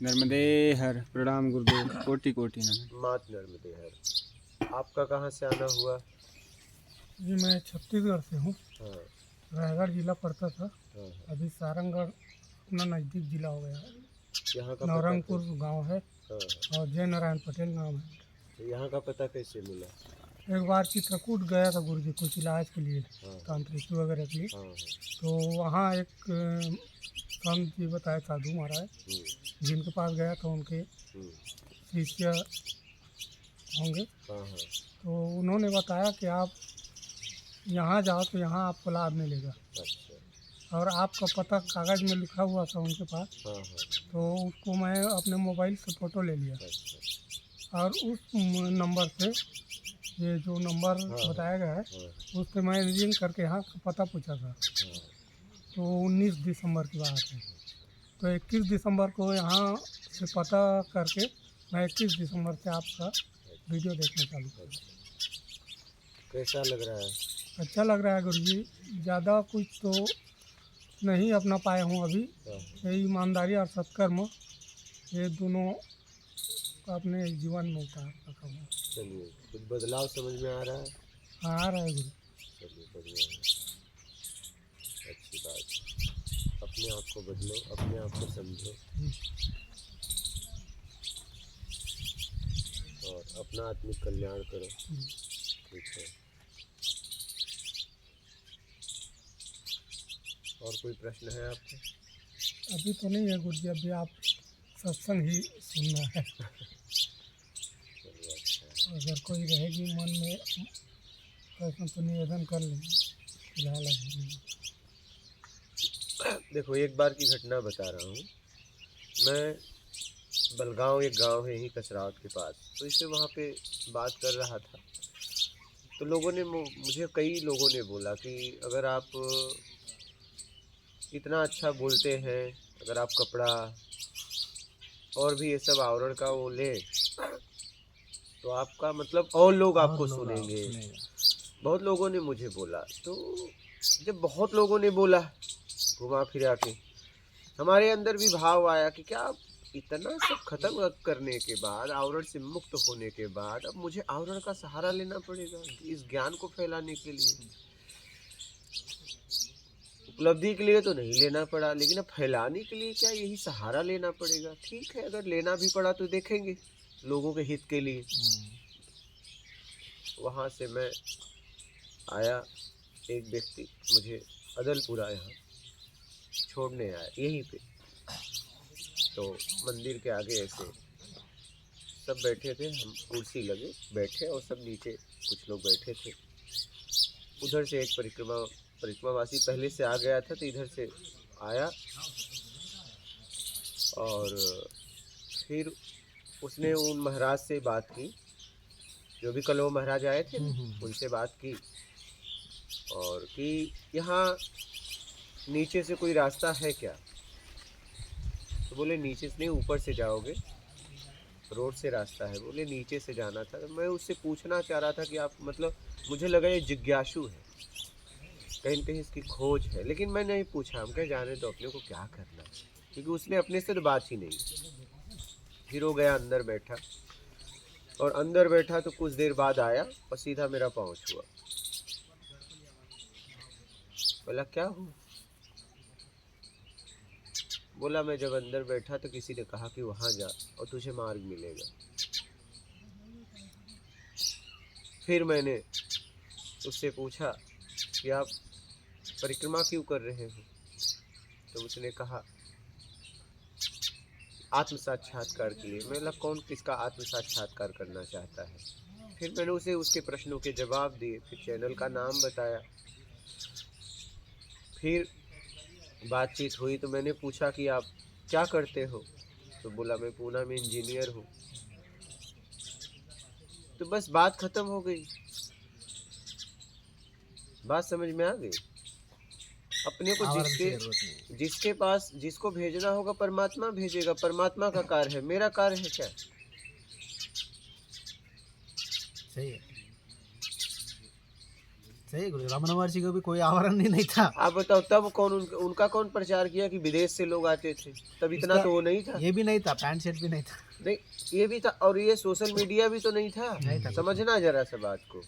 नर्मदे हर। प्रणाम गुरुदेव। कोटि कोटि नमन। मात नर्मदे हर। आपका कहाँ से आना हुआ? जी मैं छत्तीसगढ़ से हूँ। हाँ रायगढ़ जिला पड़ता था, हाँ हाँ। अभी सारंगगढ़ अपना नज़दीक जिला हो गया है। यहाँ का पता नवरंगपुर गांव है हाँ हाँ। और जय नारायण पटेल नाम है। तो यहाँ का पता कैसे मिला? एक बार चित्रकूट गया था गुरुजी कुछ इलाज के लिए, हाँ तांत्रिकी वगैरह के लिए। हाँ हाँ। तो वहाँ एक संत जी बताए, साधु महाराज, जिनके पास गया था उनके शिष्य होंगे। हाँ हाँ। तो उन्होंने बताया कि आप यहाँ जाओ तो यहाँ आपको लाभ मिलेगा। अच्छा। और आपका पता कागज़ में लिखा हुआ था उनके पास। हाँ हाँ। तो उसको मैं अपने मोबाइल से फ़ोटो ले लिया अच्छा। और उस नंबर से, ये जो नंबर बताया गया है, उस पर मैं रिंग करके यहाँ का पता पूछा था। तो 19 दिसंबर की बात है। तो 21 दिसंबर को यहाँ से पता करके मैं 21 दिसंबर से आपका वीडियो देखना चालू किया। कैसा लग रहा है? अच्छा लग रहा है गुरुजी। ज़्यादा कुछ तो नहीं अपना पाया हूँ अभी। यही ईमानदारी और सत्कर्म, ये दोनों अपने जीवन में उतार रखा हूँ। चलिए, कुछ बदलाव समझ में आ रहा है? हाँ आ रहा है गुरु। चलिए बढ़िया है, अच्छी बात। अपने आप को बदलो, अपने आप को समझो और अपना आत्मिक कल्याण करो। ठीक है। और कोई प्रश्न है आपको? अभी तो नहीं है गुरुजी, अभी आप सत्संग ही सुनना है। चलिए अच्छा। अगर कोई रहेगी मन में प्रश्न तो निवेदन कर लेंगे, फिलहाल अभी नहीं। देखो, एक बार की घटना बता रहा हूँ। मैं बलगांव, एक गांव है यहीं कसरावत के पास, तो इससे वहाँ पे बात कर रहा था। तो लोगों ने मुझे कई लोगों ने बोला कि अगर आप इतना अच्छा बोलते हैं, अगर आप कपड़ा और भी ये सब आवरण का वो ले, तो आपका मतलब और लोग आपको सुनेंगे। बहुत लोगों ने मुझे बोला। तो जब बहुत लोगों ने बोला घुमा फिरा के, हमारे अंदर भी भाव आया कि क्या इतना सब खत्म करने के बाद, आवरण से मुक्त होने के बाद, अब मुझे आवरण का सहारा लेना पड़ेगा इस ज्ञान को फैलाने के लिए। उपलब्धि के लिए तो नहीं लेना पड़ा, लेकिन अब फैलाने के लिए क्या यही सहारा लेना पड़ेगा? ठीक है, अगर लेना भी पड़ा तो देखेंगे लोगों के हित के लिए। वहाँ से मैं आया, एक व्यक्ति मुझे अदलपुरा यहाँ छोड़ने आया यहीं पे। तो मंदिर के आगे ऐसे सब बैठे थे, हम कुर्सी लगे बैठे और सब नीचे कुछ लोग बैठे थे। उधर से एक परिक्रमावासी पहले से आ गया था, तो इधर से आया और फिर उसने उन महाराज से बात की, जो भी कल वो महाराज आए थे, उनसे बात की और कि यहाँ नीचे से कोई रास्ता है क्या? तो बोले नीचे से नहीं, ऊपर से जाओगे, रोड से रास्ता है। बोले नीचे से जाना था। मैं उससे पूछना चाह रहा था कि आप मतलब, मुझे लगा ये जिज्ञासु है, कहीं न कहीं इसकी खोज है, लेकिन मैं नहीं पूछा। हम कहे जाने दो, अपने को क्या करना, क्योंकि उसने अपने से तो बात ही नहीं। फिर वो गया अंदर बैठा, और अंदर बैठा तो कुछ देर बाद आया और सीधा मेरा पाँव छुआ। बोला क्या हुआ? बोला मैं जब अंदर बैठा तो किसी ने कहा कि वहाँ जा और तुझे मार्ग मिलेगा। फिर मैंने उससे पूछा कि आप परिक्रमा क्यों कर रहे हो? तो उसने कहा आत्म साक्षात्कार के लिए। मैं कौन किसका आत्म साक्षात्कार करना चाहता है? फिर मैंने उसे उसके प्रश्नों के जवाब दिए, फिर चैनल का नाम बताया। फिर बातचीत हुई तो मैंने पूछा कि आप क्या करते हो? तो बोला मैं पूना में इंजीनियर हूँ। तो बस बात खत्म हो गई। बात समझ में आ गई? अपने को जिसके पास जिसको भेजना होगा परमात्मा भेजेगा, परमात्मा का कार्य है, मेरा कार्य है क्या? सही है। सही गुरु, रमन महर्षि को भी कोई आवरण ही नहीं था। आप बताओ तब कौन उनका कौन प्रचार किया कि विदेश से लोग आते थे? तब इतना उसका- तो वो नहीं था। ये भी नहीं था, पैंट शर्ट भी नहीं था। नहीं, ये भी था, और ये सोशल मीडिया भी तो नहीं था। नहीं था। समझना जरा सा बात को।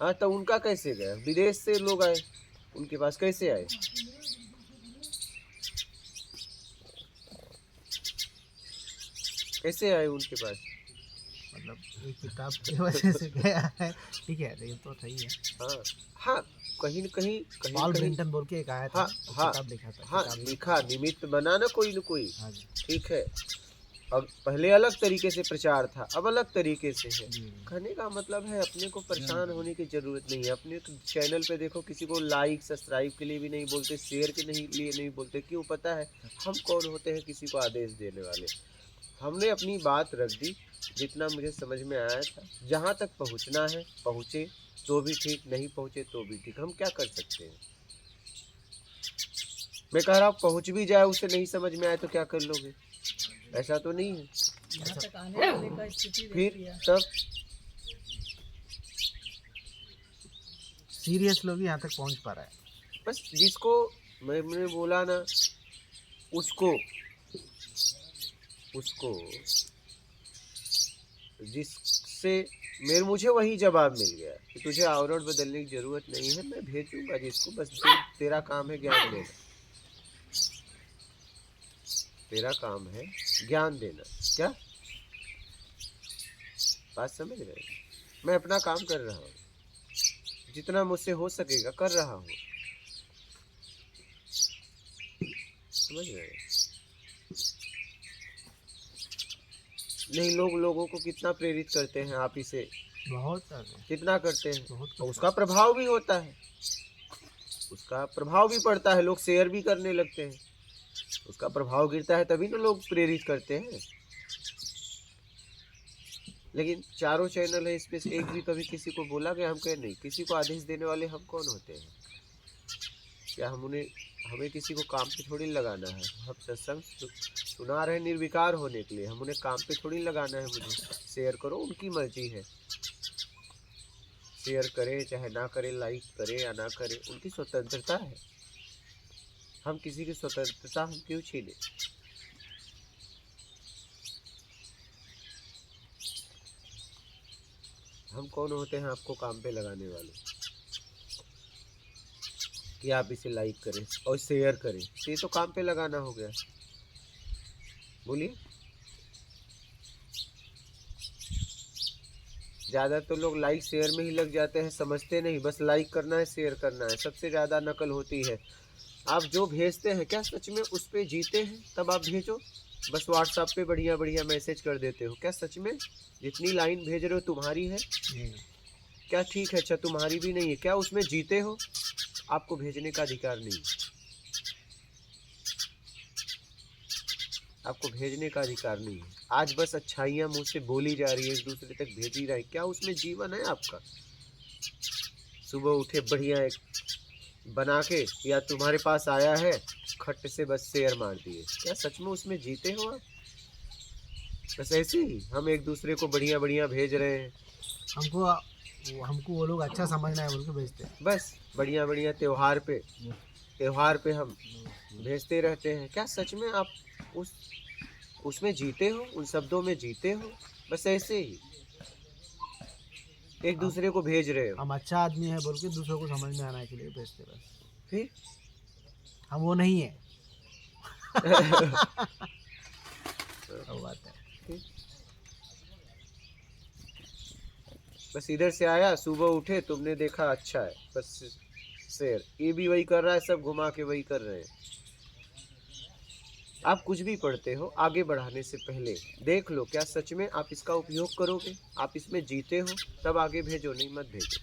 हाँ, तो उनका कैसे गया? विदेश से लोग आए, उनके पास कैसे आए? कैसे आए उनके पास? मतलब एक किताब की वजह से गया है, ठीक है, ये तो सही है। हाँ हाँ, कहीं न कहीं पॉल ब्रिंटन बोल के एक आया था, हाँ, वो हाँ, किताब लिखा था। हाँ, किताब लिखा, निमित्त बना ना कोई न कोई। हाँ जी। ठीक है, और पहले अलग तरीके से प्रचार था, अब अलग तरीके से है। जी। कहने का मतलब है अपने को परेशान होने की जरूरत नहीं है। अपने चैनल पे देखो, किसी को लाइक सब्सक्राइब के लिए भी नहीं बोलते, शेयर के लिए नहीं बोलते। क्यों? पता है हम कौन होते हैं किसी को आदेश देने वाले। हमने अपनी बात रख दी, जितना मुझे समझ में आया था। जहाँ तक पहुँचना है पहुँचे तो भी ठीक, नहीं पहुँचे तो भी ठीक। हम क्या कर सकते हैं? मैं कह रहा हूँ पहुँच भी जाए, उसे नहीं समझ में आए तो क्या कर लोगे? ऐसा तो नहीं है। यहाँ तक आने वाले का स्थिति फिर देखिए। तब सीरियस लोग ही यहाँ तक पहुँच पा रहा है। बस जिसको मैंने बोला ना, उसको जिससे मुझे वही जवाब मिल गया कि तुझे आवरण बदलने की जरूरत नहीं है, मैं भेजूंगा जिसको। बस तेरा काम है ज्ञान देना, तेरा काम है ज्ञान देना। क्या बात समझ रहे? मैं अपना काम कर रहा हूँ, जितना मुझसे हो सकेगा कर रहा हूँ। समझ रहे? नहीं, लोगों को कितना प्रेरित करते हैं आप इसे, बहुत सारे, कितना करते हैं, बहुत और उसका प्रभाव भी होता है, उसका प्रभाव भी पड़ता है। लोग शेयर भी करने लगते हैं, उसका प्रभाव गिरता है, तभी ना लोग प्रेरित करते हैं। लेकिन चारों चैनल है, इसमें से एक भी कभी किसी को बोला गया? हम कहे नहीं। किसी को आदेश देने वाले हम कौन होते हैं? क्या हमें किसी को काम पे थोड़ी लगाना है। हम सत्संग सुना रहे निर्विकार होने के लिए, हम उन्हें काम पे थोड़ी लगाना है। मुझे शेयर करो, उनकी मर्जी है। शेयर करें चाहे ना करें, लाइक करें या ना करें, उनकी स्वतंत्रता है। हम किसी की स्वतंत्रता हम क्यों छीने? हम कौन होते हैं आपको काम पे लगाने वाले कि आप इसे लाइक करें और शेयर करें? तो ये तो काम पे लगाना हो गया। बोलिए। ज़्यादा तो लोग लाइक शेयर में ही लग जाते हैं, समझते नहीं बस लाइक करना है शेयर करना है। सबसे ज़्यादा नकल होती है। आप जो भेजते हैं क्या सच में उस पर जीते हैं? तब आप भेजो। बस व्हाट्सएप पे बढ़िया बढ़िया मैसेज कर देते हो। क्या सच में जितनी लाइन भेज रहे हो तुम्हारी है? क्या ठीक है, अच्छा तुम्हारी भी नहीं है, क्या उसमें जीते हो? आपको भेजने का अधिकार नहीं है, आपको भेजने का अधिकार नहीं है। आज बस अच्छाइयाँ मुँह से बोली जा रही है, एक दूसरे तक भेजी रही, क्या उसमें जीवन है आपका? सुबह उठे बढ़िया एक बना के, या तुम्हारे पास आया है खट से बस शेयर मार दिए, क्या सच में उसमें जीते हो आप? बस ऐसे ही हम एक दूसरे को बढ़िया बढ़िया भेज रहे हैं। हमको वो लोग अच्छा समझना है बोल के भेजते हैं। बस बढ़िया बढ़िया त्योहार पे हम भेजते रहते हैं। क्या सच में आप उसमें जीते हो, उन शब्दों में जीते हो? बस ऐसे ही एक दूसरे को भेज रहे हो। हम अच्छा आदमी है बोल के दूसरों को समझ में आने के लिए भेजते बस। फिर हम वो नहीं है। वो बात है। बस इधर से आया, सुबह उठे तुमने देखा अच्छा है, बस शेयर। ये भी वही कर रहा है, सब घुमा के वही कर रहे हैं। आप कुछ भी पढ़ते हो, आगे बढ़ाने से पहले देख लो क्या सच में आप इसका उपयोग करोगे, आप इसमें जीते हो, तब आगे भेजो, नहीं मत भेजो।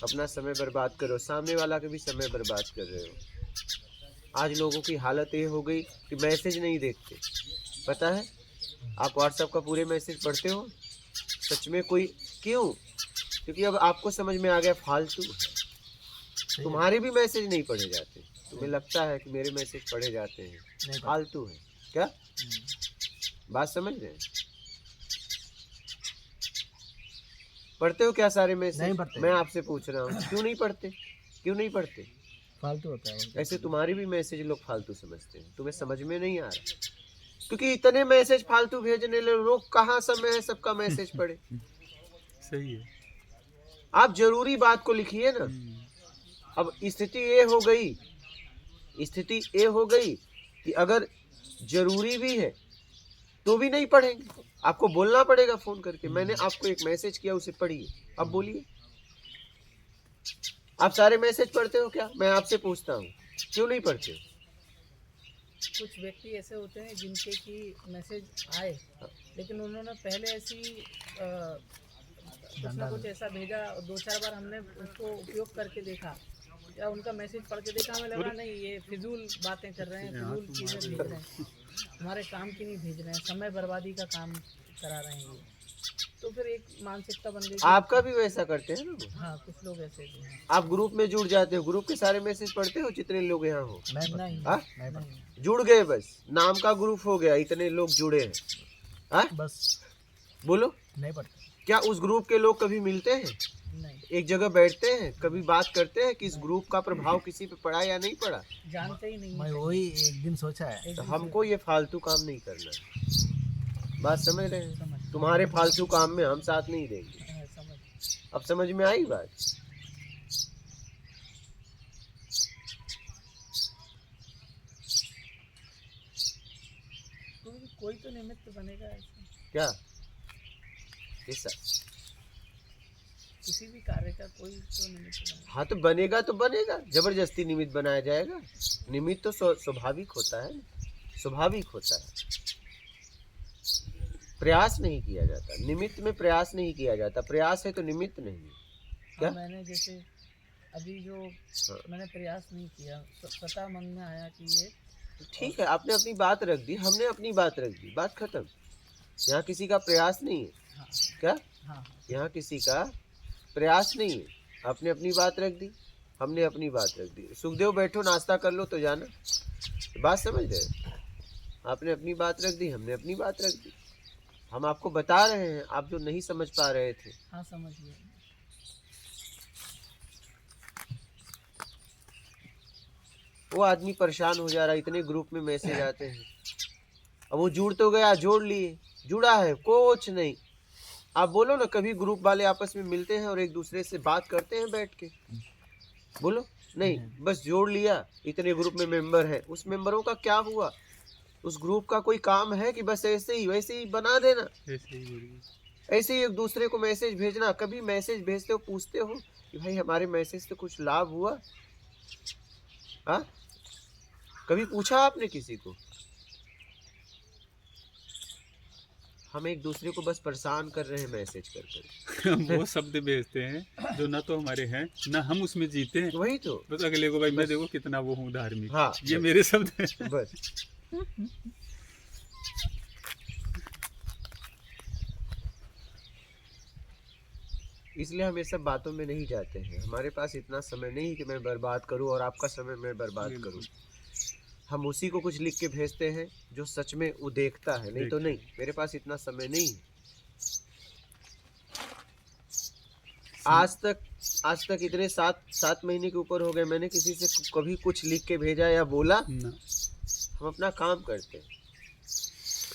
अपना समय बर्बाद करो, सामने वाला का भी समय बर्बाद कर रहे हो। आज लोगों की हालत ये हो गई कि मैसेज नहीं देखते। पता है आप व्हाट्सएप का पूरे मैसेज पढ़ते हो? सच में कोई क्यों? क्योंकि अब आपको समझ में आ गया फालतू है। तुम्हारे भी मैसेज नहीं पढ़े जाते, तुम्हें लगता है कि मेरे मैसेज पढ़े जाते हैं, फालतू है क्या? बात समझ रहे हैं? पढ़ते हो क्या सारे मैसेज? नहीं पढ़ते। मैं आपसे पूछ रहा हूँ, क्यों नहीं पढ़ते? क्यों नहीं पढ़ते? फालतू होता है वो। ऐसे तुम्हारी भी मैसेज लोग फालतू समझते हैं, तुम्हें समझ में नहीं आ रहा, क्योंकि इतने मैसेज फालतू भेजने लोग कहाँ समय है सबका मैसेज पढ़े। सही है। आप जरूरी बात को लिखिए ना। अब स्थिति ये हो गई, स्थिति ये हो गई कि अगर जरूरी भी है तो भी नहीं पढ़ेंगे, आपको बोलना पड़ेगा फोन करके, मैंने आपको एक मैसेज किया उसे पढ़िए। अब बोलिए, आप सारे मैसेज पढ़ते हो क्या? मैं आपसे पूछता हूँ, क्यों नहीं पढ़ते हो? कुछ व्यक्ति ऐसे होते हैं जिनके की मैसेज आए लेकिन उन्होंने पहले ऐसी कुछ ना कुछ ऐसा भेजा, 2-4 बार हमने उसको उपयोग करके देखा या उनका मैसेज पढ़ के देखा, हमें लगा नहीं ये फिजूल बातें कर रहे हैं, फिजूल चीज़ें भेज रहे हैं, हमारे काम की नहीं भेज रहे हैं, समय बर्बादी का काम करा रहे हैं ये। तो फिर एक मानसिकता बन गई कि आपका भी वैसा करते हैं ना? हाँ, कुछ लोग ऐसे भी हैं। आप ग्रुप में जुड़ जाते हो, ग्रुप के सारे मैसेज पढ़ते हो जितने लोग यहाँ हो? नहीं हाँ? नहीं, जुड़ गए, बस नाम का ग्रुप हो गया, इतने लोग जुड़े हैं। हाँ? बस बोलो, नहीं पढ़ते। क्या उस ग्रुप के लोग कभी मिलते हैं, नहीं एक जगह बैठते हैं, कभी बात करते हैं कि इस ग्रुप का प्रभाव किसी पे पड़ा या नहीं पड़ा? जानते ही नहीं मैं हैं। वही एक दिन सोचा है। तो हमको ये फालतू काम नहीं करना है। बात समझ रहे हैं? समझ तुम्हारे फालतू काम में हम साथ नहीं देंगे। समझ अब समझ में आई बात? कोई तो निमित्त बनेगा ऐसे, क्या ऐसा? किसी भी कार्य का कोई तो निमित्त बनेगा। हाँ तो बनेगा तो बनेगा, जबरदस्ती निमित्त बनाया जाएगा? निमित्त तो स्वाभाविक होता है, स्वाभाविक होता है, प्रयास नहीं किया जाता। निमित्त में प्रयास नहीं किया जाता, प्रयास है तो निमित्त नहीं है। क्या? हाँ, मैंने जैसे अभी जो मैंने प्रयास नहीं किया, स्वतः मन में आया कि ये ठीक है, आपने अपनी बात रख दी, हमने अपनी बात रख दी, बात खत्म। यहाँ किसी का प्रयास नहीं है। हाँ क्या? हाँ यहाँ किसी का प्रयास नहीं है, आपने अपनी बात रख दी, हमने अपनी बात रख दी। सुखदेव बैठो नाश्ता कर लो तो जाना, बात समझ रहे? आपने अपनी बात रख दी, हमने अपनी बात रख दी। हम आपको बता रहे हैं, आप जो नहीं समझ पा रहे थे। हाँ समझ गया। वो आदमी परेशान हो जा रहा है, इतने ग्रुप में मैसेज आते हैं। अब वो जुड़ तो गया, जोड़ लिए, जुड़ा है कुछ नहीं। आप बोलो ना, कभी ग्रुप वाले आपस में मिलते हैं और एक दूसरे से बात करते हैं बैठ के? बोलो नहीं, बस जोड़ लिया, इतने ग्रुप में मेंबर हैं, उस मेंबरों का क्या हुआ? उस ग्रुप का कोई काम है कि बस ऐसे ही वैसे ही बना देना? ऐसे ही एक दूसरे को मैसेज भेजना। कभी मैसेज भेजते हो पूछते हो कि भाई हमारे मैसेज से कुछ लाभ हुआ? हाँ, कभी पूछा आपने किसी को? हम एक दूसरे को बस परेशान कर रहे हैं मैसेज कर कर। हम वो शब्द भेजते हैं जो ना तो हमारे हैं ना हम उसमें जीते हैं, वही तो बस अगले को भाई मैं देखो कितना वो हूँ धार्मिक। हाँ, ये मेरे शब्द हैं। बस। इसलिए हम ये सब बातों में नहीं जाते हैं। हमारे पास इतना समय नहीं कि मैं बर्बाद करूं और आपका समय मैं बर्बाद करूं। हम उसी को कुछ लिख के भेजते हैं जो सच में वो देखता है, नहीं तो नहीं। मेरे पास इतना समय नहीं है। आज तक इतने 7 महीने के ऊपर हो गए, मैंने किसी से कभी कुछ लिख के भेजा या बोला? हम अपना काम करते हैं।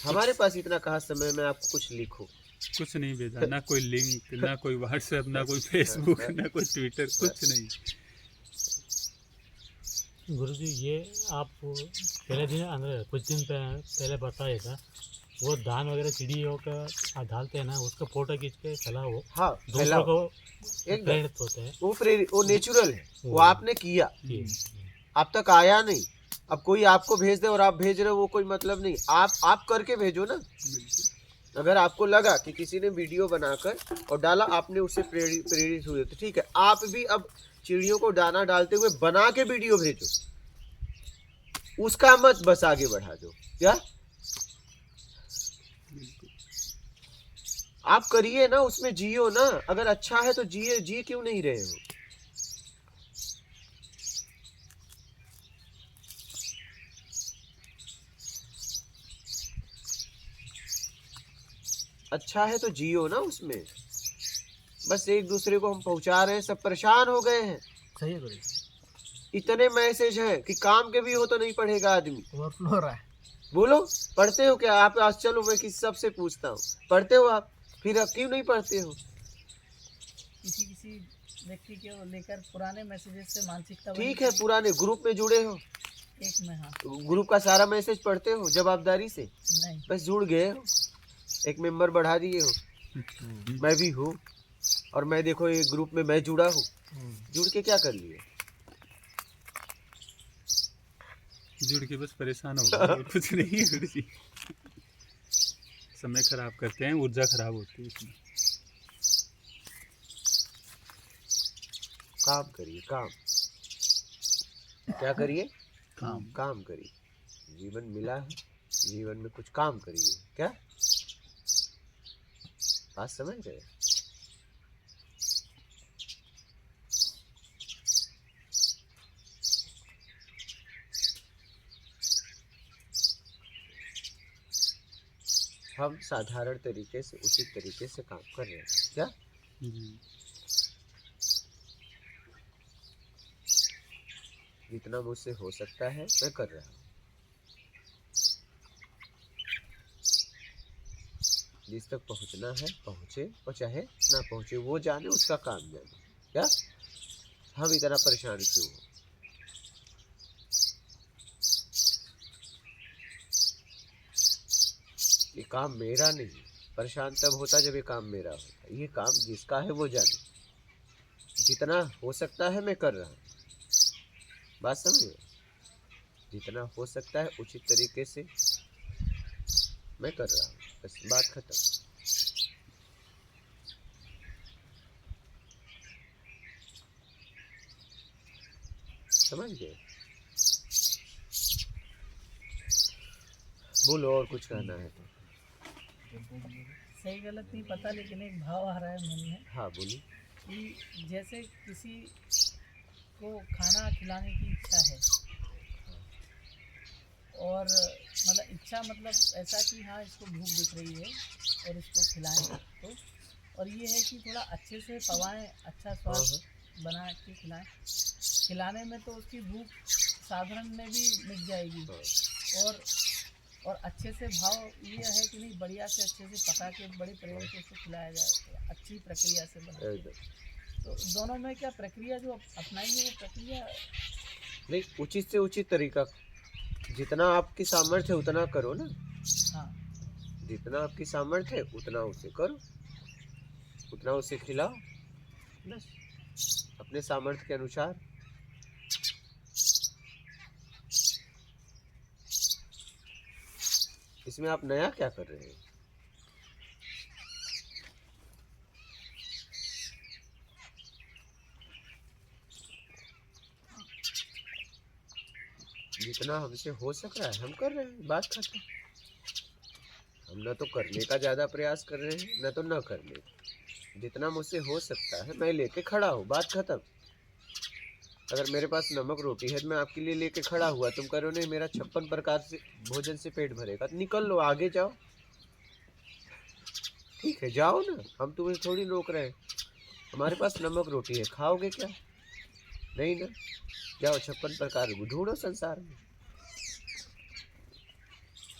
हमारे पास इतना कहाँ समय मैं आपको कुछ लिखूं। कुछ नहीं भेजा, ना कोई लिंक, ना कोई व्हाट्सएप, ना कोई फेसबुक, ना कोई ट्विटर, कुछ नहीं। गुरुजी, ये आप पहले दिन कुछ दिन पहले बताया था, वो धान वगैरह चिड़ियों का डालते हैं ना, उसका फोटो खींच के फैलाओ। हाँ, दूसरों को एकदम प्रेरित होते हैं। वो नेचुरल है, वो आपने किया, आप तक आया नहीं। अब कोई आपको भेज दे और आप भेज रहे हो, वो कोई मतलब नहीं। आप करके भेजो ना। अगर आपको लगा कि किसी ने वीडियो बनाकर और डाला, आपने उससे प्रेरित हुए, तो ठीक है, आप भी अब चिड़ियों को दाना डालते हुए बना के वीडियो भेजो, उसका मत बस आगे बढ़ा दो। क्या आप करिए ना, उसमें जियो ना। अगर अच्छा है तो जी क्यों नहीं रहे हो? अच्छा है तो जियो ना उसमें। बस एक दूसरे को हम पहुंचा रहे हैं, सब परेशान हो गए हैं। सही है गुरुजी, इतने मैसेज हैं कि काम के भी हो तो नहीं पढ़ेगा आदमी। ओवरफ्लो हो रहा है। बोलो, पढ़ते हो क्या आप? आज चलो मैं किसी सबसे पूछता हूँ, पढ़ते हो आप? फिर आप क्यों नहीं पढ़ते हो? किसी किसी व्यक्ति को लेकर पुराने मैसेजेस से मानसिकता ठीक है, पुराने ग्रुप में जुड़े हो, एक में, हाँ तो ग्रुप का सारा मैसेज पढ़ते हो जवाबदारी से? नहीं, बस जुड़ गए हो, एक मेंबर बढ़ा दिए हो। मैं भी हूँ, और मैं देखो एक ग्रुप में मैं जुड़ा हूँ। जुड़ के क्या कर लिए? जुड़ के बस परेशान हो गए और कुछ नहीं है गुरुजी। समय खराब करते हैं, ऊर्जा खराब होती है इसमें। काम करिए, काम। क्या करिए? काम। काम करिए। जीवन मिला है, जीवन में कुछ काम करिए। क्या बात समझ गए? हम साधारण तरीके से, उचित तरीके से काम कर रहे हैं। क्या जी। जितना मुझसे हो सकता है मैं कर रहा हूँ। जिस तक पहुँचना है पहुँचे, और चाहे ना पहुँचे वो जाने, उसका काम जाने। क्या हम इतना परेशान क्यों हो? ये काम मेरा नहीं। परेशान तब होता जब ये काम मेरा होता। ये काम जिसका है वो जाने। जितना हो सकता है मैं कर रहा हूँ। बात समझे? जितना हो सकता है उचित तरीके से मैं कर रहा हूँ, बस बात खत्म। समझ गए? बोलो, और कुछ कहना है तो। सही गलत नहीं पता, लेकिन एक भाव आ रहा है मन में हाँ बोलिए। कि जैसे किसी को खाना खिलाने की इच्छा है, और मतलब इच्छा मतलब ऐसा कि हाँ इसको भूख दिख रही है और इसको खिलाएं तो, और ये है कि थोड़ा अच्छे से पवाएं, अच्छा स्वाद बना के खिलाएं। खिलाने में तो उसकी भूख साधारण में भी मिट जाएगी, और अच्छे से भाव ये है कि नहीं, बढ़िया से अच्छे से पका के बड़े प्रेम से उसको खिलाया जाए, तो अच्छी प्रक्रिया से बना। तो दोनों में क्या प्रक्रिया जो अपनाएंगे वो प्रक्रिया नहीं, उचित से उचित तरीका। जितना आपकी सामर्थ्य है उतना करो ना। हाँ, जितना आपकी सामर्थ्य है उतना उसे करो, उतना उसे खिलाओ, बस अपने सामर्थ्य के अनुसार। इसमें आप नया क्या कर रहे हैं? जितना हमसे हो सक रहा है हम कर रहे हैं, बात खत्म। हम न तो करने का ज़्यादा प्रयास कर रहे हैं, न तो न करने का। जितना मुझसे हो सकता है मैं लेके खड़ा हूँ, बात खत्म। अगर मेरे पास नमक रोटी है तो मैं आपके लिए लेके खड़ा हुआ, तुम करो नहीं मेरा 56 प्रकार से भोजन से पेट भरेगा, तो निकल लो, आगे जाओ। ठीक है, जाओ ना, हम तुम्हें थोड़ी रोक रहे हैं। हमारे पास नमक रोटी है, खाओगे क्या? नहीं ना, जाओ 56 प्रकार ढूंढो संसार में,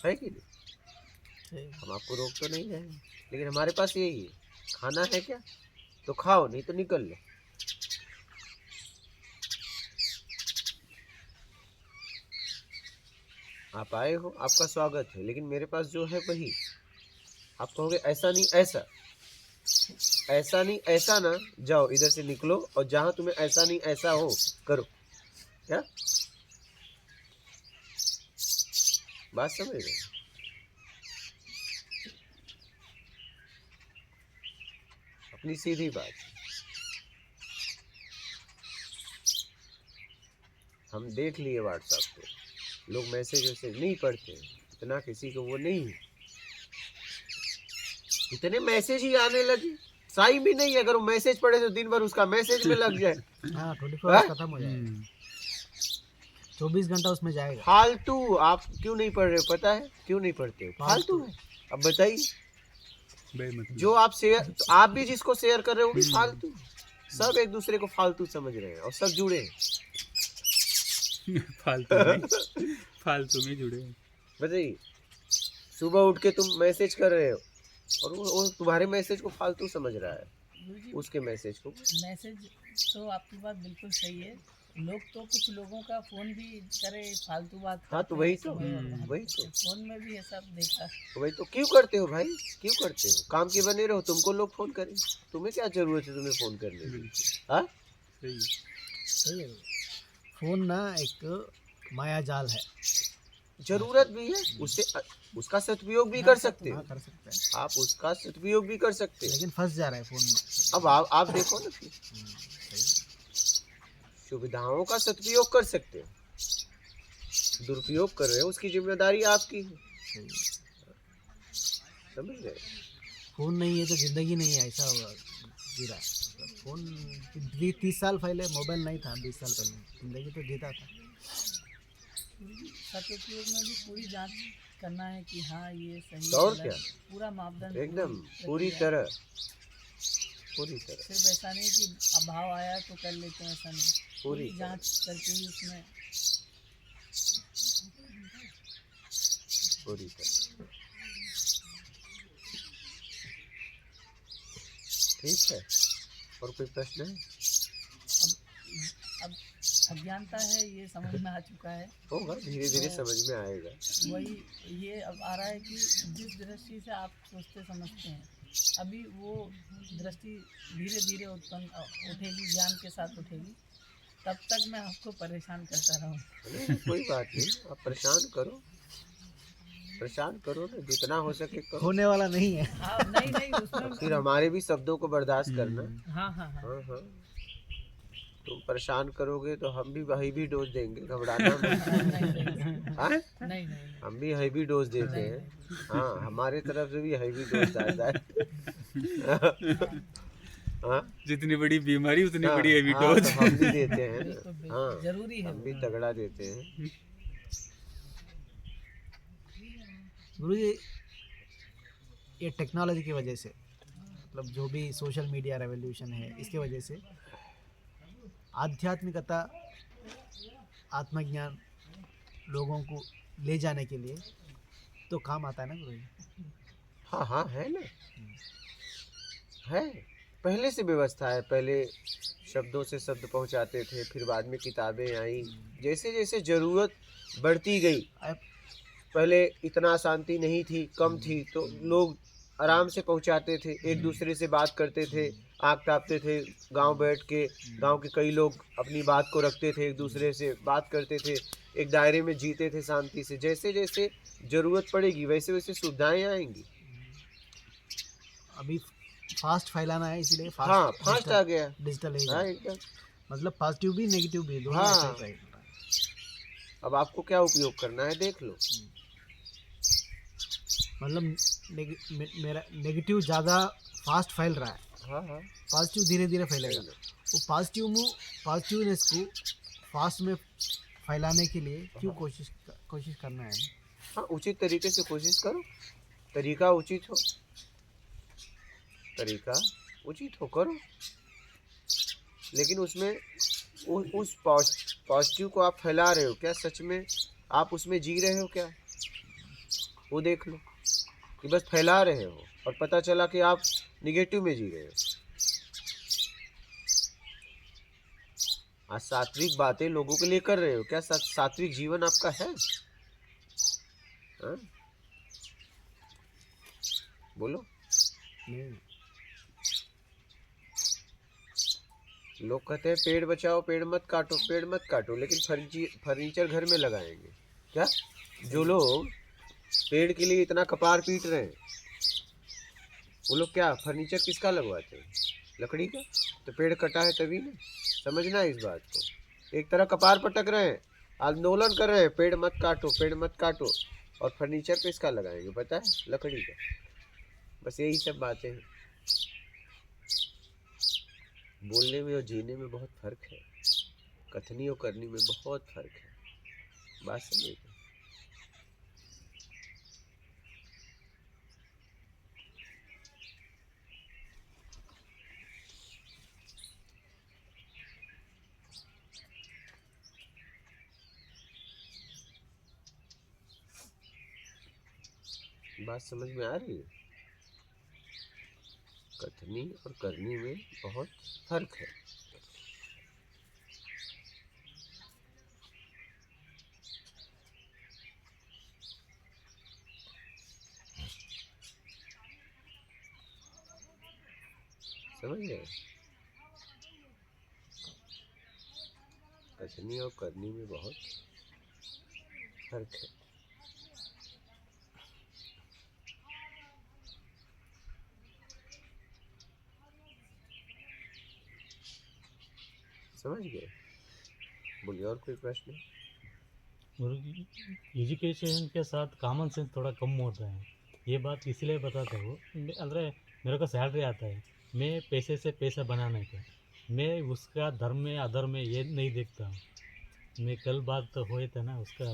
है कि नहीं? हम आपको रोक तो नहीं रहे हैं, लेकिन हमारे पास यही है, खाना है क्या तो खाओ, नहीं तो निकल लो। आप आए हो, आपका स्वागत है, लेकिन मेरे पास जो है वही। आप कहोगे ऐसा नहीं ऐसा, ऐसा नहीं ऐसा ना, जाओ इधर से निकलो, और जहां तुम्हें ऐसा नहीं ऐसा हो करो। क्या बात समझ रहे? अपनी सीधी बात। हम देख लिए व्हाट्सएप पे, लोग मैसेज वैसेज नहीं पढ़ते, इतना किसी को वो नहीं है। इतने मैसेज ही आने लगे, साई भी नहीं। अगर वो मैसेज पढ़े तो दिन भर उसका मैसेज में लग जाए। हाँ 24 आवर्स खत्म हो जाएगा, 24 घंटा उसमें जाएगा। फालतू। आप क्यों नहीं पढ़ रहे हो? पता है क्यों नहीं पढ़ते हो? फालतू है। अब बताइए, बेमतलब। जो आप शेयर, तो आप भी जिसको शेयर कर रहे हो वो भी फालतू, सब एक दूसरे को फालतू समझ रहे हैं और सब जुड़े हैं। फालतू में जुड़े हैं। बताइए, सुबह उठ के तुम मैसेज कर रहे हो और वो तुम्हारे मैसेज को फालतू समझ रहा है, गुरुजी, उसके मैसेज को। मैसेज तो आपकी बात बिल्कुल सही है। लोग तो कुछ लोगों का फोन भी करे फालतू बात हाँ, तो करते वही हैं, तो, समय वही तो। फोन में भी ये सब देखा। तो भाई, तो क्यों करते हो भाई, क्यों करते हो? काम के बने रहो, तुमको लोग फोन करें, तुम्हें क्या जरूरत है तुम्हें फोन करने की? बिल्कुल हाँ, सही है। सही है। फोन ना एक माया जाल है। जरूरत भी है, उससे उसका सदुपयोग भी कर सकते हो, हाँ, कर सकते हैं, आप उसका सदुपयोग भी कर सकते हो। लेकिन फंस जा रहा है फोन में। अब आप देखो ना, फिर सही। सुविधाओं का सदुपयोग कर सकते हो, दुरुपयोग कर रहे हो उसकी जिम्मेदारी आपकी है, सही। समझ रहे? फोन नहीं है तो जिंदगी नहीं है, ऐसा जीरा। फोन 30 साल पहले मोबाइल नहीं था, 20 साल पहले जिंदगी तो जीता था। सदुपयोग में भी पूरी जांच करना है कि हाँ ये सही और गलत, क्या? पूरा मापदंड एकदम पूरी प्रक्रिया। तरह, पूरी तरह, सिर्फ ऐसा नहीं कि अभाव आया तो कर लेते हैं, ऐसा नहीं, पूरी पूरी जांच करके ही उसमें। पूरी तरह। ठीक है, और कोई प्रश्न है? अब अज्ञानता है, ये समझ में आ चुका है। होगा, धीरे धीरे समझ में आएगा। वही ये अब आ रहा है कि जिस दृष्टि से आप सोचते समझते हैं, अभी वो दृष्टि धीरे धीरे उत्पन्न उठेगी, ज्ञान के साथ उठेगी। तब तक मैं आपको परेशान करता रहूँ। नहीं, कोई बात नहीं, आप परेशान करो, परेशान करो ना, जितना हो सके करो। होने वाला नहीं है। हाँ, नहीं नहीं उसमें फिर हमारे भी शब्दों को बर्दाश्त करना। हाँ हाँ हाँ हाँ हाँ, तुम परेशान करोगे तो हम भी हैवी डोज देंगे, घबराना मत। नहीं नहीं हाँ? नहीं नहीं हम भी हैवी डोज देते हैं। हाँ, हमारे तरफ से भी हैवी डोज आता है। हाँ, जितनी बड़ी बीमारी उतनी हाँ, बड़ी हैवी हाँ, डोज। तो हम भी देते हैं। बिल्कुल बिल्कुल, हाँ, जरूरी है हम वो। भी तगड़ा देते हैं। गुरुजी, ये टेक्नोलॉजी की वजह से, मतलब जो भी सोशल मीडिया रेवोल्यूशन है, इसके वजह से आध्यात्मिकता, आत्मज्ञान लोगों को ले जाने के लिए तो काम आता है ना गुरुजी? हाँ हाँ, है ना, है। पहले से व्यवस्था है, पहले शब्दों से शब्द पहुंचाते थे, फिर बाद में किताबें आई। जैसे जैसे ज़रूरत बढ़ती गई, अब पहले इतना शांति नहीं थी, कम थी, तो लोग आराम से पहुंचाते थे, एक दूसरे से बात करते थे, आग तापते थे, गांव बैठ के, गांव के कई लोग अपनी बात को रखते थे, एक दूसरे से बात करते थे, एक दायरे में जीते थे शांति से। जैसे जैसे ज़रूरत पड़ेगी वैसे वैसे सुविधाएं आएंगी। अभी फास्ट फैलाना है, इसीलिए हाँ, फास्ट आ गया। डिजिटल एज हाँ, है। एकदम। मतलब पॉजिटिव भी नेगेटिव भी दोनों हाँ। ऐसे ही रहेगा। अब आपको क्या उपयोग करना है देख लो। मतलब मेरा नेगेटिव ज़्यादा फास्ट फैल रहा है, हाँ हाँ, पॉजिटिव धीरे धीरे फैलेगा। वो पॉजिटिवनेस को फास्ट में फैलाने के लिए क्यों कोशिश करना है? हाँ, उचित तरीके से कोशिश करो, तरीका उचित हो, तरीका उचित हो करो, लेकिन उसमें उस पॉजिटिव को आप फैला रहे हो क्या? सच में आप उसमें जी रहे हो क्या? वो देख लो कि बस फैला रहे हो और पता चला कि आप निगेटिव में जी रहे हो। आज सात्विक बातें लोगों के लिए कर रहे हो क्या? सात्विक जीवन आपका है? हाँ? बोलो। नहीं, लोग कहते हैं पेड़ बचाओ, पेड़ मत काटो, पेड़ मत काटो, लेकिन फर्नीचर घर में लगाएंगे क्या? जो लोग पेड़ के लिए इतना कपार पीट रहे हैं, वो लोग क्या फर्नीचर किसका लगवाते हैं? लकड़ी का। तो पेड़ कटा है तभी ना, समझना है इस बात को। एक तरह कपार पटक रहे हैं, आंदोलन कर रहे हैं, पेड़ मत काटो, पेड़ मत काटो, और फर्नीचर किसका लगाएंगे पता है? लकड़ी का। बस यही सब बातें हैं। बोलने में और जीने में बहुत फर्क है, कथनी और करनी में बहुत फर्क है। बात समझे? बात समझ में आ रही है? कथनी और करनी में बहुत फर्क है। समझ गए? कथनी और करनी में बहुत फर्क है। समझ गए? बोलिए, और कोई प्रश्न? एजुकेशन के साथ कॉमन सेंस थोड़ा कम होता है। ये बात इसलिए बताता हूँ, अरे मेरे को सैलरी आता है, मैं पैसे से पैसा बनाने का, मैं उसका धर्म में अधर्म में ये नहीं देखता हूँ। मैं कल बात तो हुए थे ना, उसका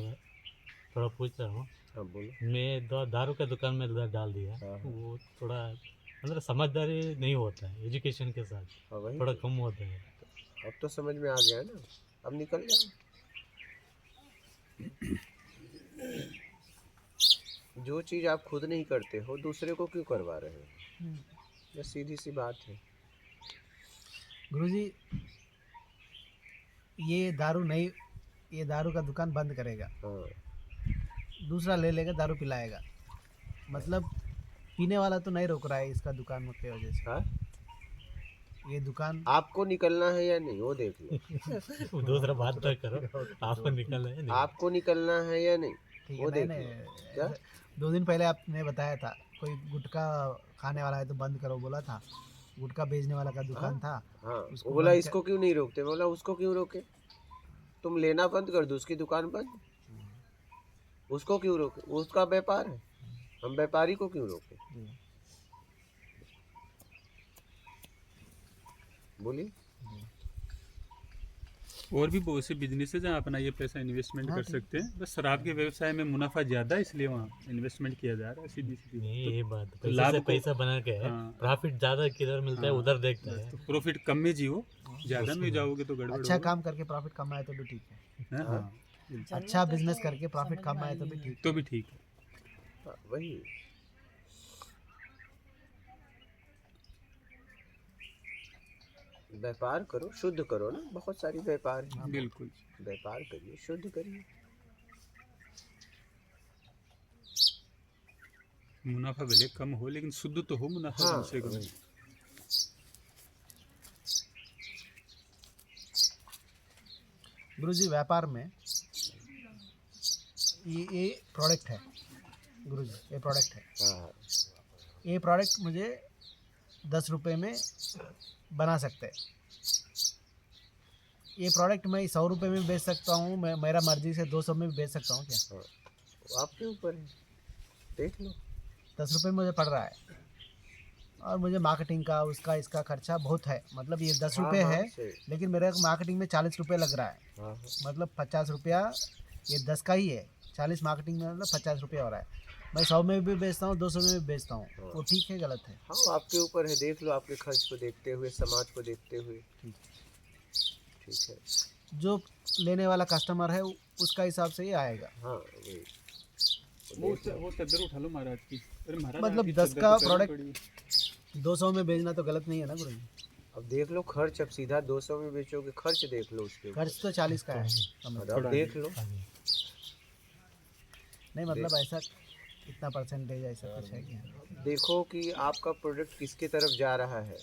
थोड़ा पूछ रहा हूँ। हाँ बोलो। मैं दारू का दुकान में डाल दिया, हाँ। वो थोड़ा मतलब समझदारी नहीं होता है एजुकेशन के साथ, हाँ वही थोड़ा तो। कम होता है। अब तो समझ में आ गया ना, अब निकल जाओ। जो चीज़ आप खुद नहीं करते हो, दूसरे को क्यों करवा रहे हो? बस सीधी सी बात है। गुरुजी, ये दारू का दुकान बंद करेगा, हाँ दूसरा ले लेगा, दारू पिलाएगा। मतलब पीने वाला तो नहीं रोक रहा है इसका दुकान की वजह से। हाँ, ये दुकान आपको निकलना है या नहीं वो देख लो। वो दूसरा बात तो करो, आपको निकलना है नहीं? आपको निकलना है या नहीं ठीक वो है। देख मैंने लो। क्या? 2 दिन पहले आपने बताया था कोई गुटखा खाने वाला है तो बंद करो बोला था, गुटखा बेचने वाला का दुकान था। हाँ, उसको वो बोला बंद इसको क्यों नहीं रोकते? बोला उसको क्यों रोके? तुम लेना बंद कर दो, उसकी दुकान बंद। उसको क्यों रोके? उसका व्यापार है, हम व्यापारी को क्यों रोके? बोलिए। और भी बहुत से बिजनेस है जहाँ अपना ये पैसा इन्वेस्टमेंट हाँ, कर ठीक। सकते हैं। बस शराब के व्यवसाय में मुनाफा ज़्यादा है, इसलिए वहाँ इन्वेस्टमेंट किया जा रहा है। सीधी सीधी नहीं, बात। ये बात तो पैसे लाभ से को- पैसा बना के हाँ। प्रॉफिट ज़्यादा किधर मिलता है हाँ, उधर देखता है। तो प्रॉफिट कम में जियो, ज़्यादा में जाओगे तो गड़बड़ अच्छा होगा। काम करके प्रॉफिट कमाए तो भी ठीक है, हाँ, हाँ, अच्छा बिजनेस करके प्रॉफिट कमाए तो भी ठीक तो भी ठीक है। हाँ, वही। व्यापार करो, शुद्ध करो ना। बहुत सारी व्यापार है, बिल्कुल। व्यापार करिए, शुद्ध करिए। मुनाफा भले कम हो, लेकिन शुद्ध तो हो मुनाफा हाँ कम से कम। वही। गुरुजी। व्यापार में ये प्रोडक्ट है गुरुजी, ये प्रोडक्ट है। हाँ ये प्रोडक्ट मुझे 10 रुपये में बना सकते हैं। ये प्रोडक्ट मैं 100 रुपये में बेच सकता हूँ, मैं मेरा मर्जी से 200 में भी बेच सकता हूँ क्या? हाँ, वो आपके ऊपर है, देख लो। 10 रुपये मुझे पड़ रहा है और मुझे मार्केटिंग का उसका इसका खर्चा बहुत है। मतलब ये 10 हाँ, रुपये हाँ, है, सही। लेकिन मेरे मार्केटिंग में 40 रुपये लग रहा है। हाँ हाँ, मतलब 50 रुपया, ये 10 का ही है, 40 मार्केटिंग में, मतलब 50 रुपया हो रहा है। मैं 100 में भी बेचता हूँ, 200 में भी बेचता हूँ, वो ठीक है गलत है? हाँ, वो आपके ऊपर है। देख लो, आपके खर्च को देखते हुए, समाज को देखते हुए। ठीक है। जो लेने वाला कस्टमर है उसका हिसाब से ही आएगा। हाँ वही। वो चादर उठा लो महाराज की। अरे महाराज, मतलब आपकी 10 चादर का तो प्रोडक्ट पड़ी है। 200 में बेचना तो गलत नहीं है ना गुरुजी? अब देख लो खर्च, अब सीधा 200 में बेचोगे, खर्च देख लो उसके ऊपर। खर्च तो 40 का है समझ। अब देख लो। नहीं मतलब ऐसा इतना परसेंटेज ऐसा कुछ है क्या? देखो कि आपका प्रोडक्ट किसके तरफ जा रहा है।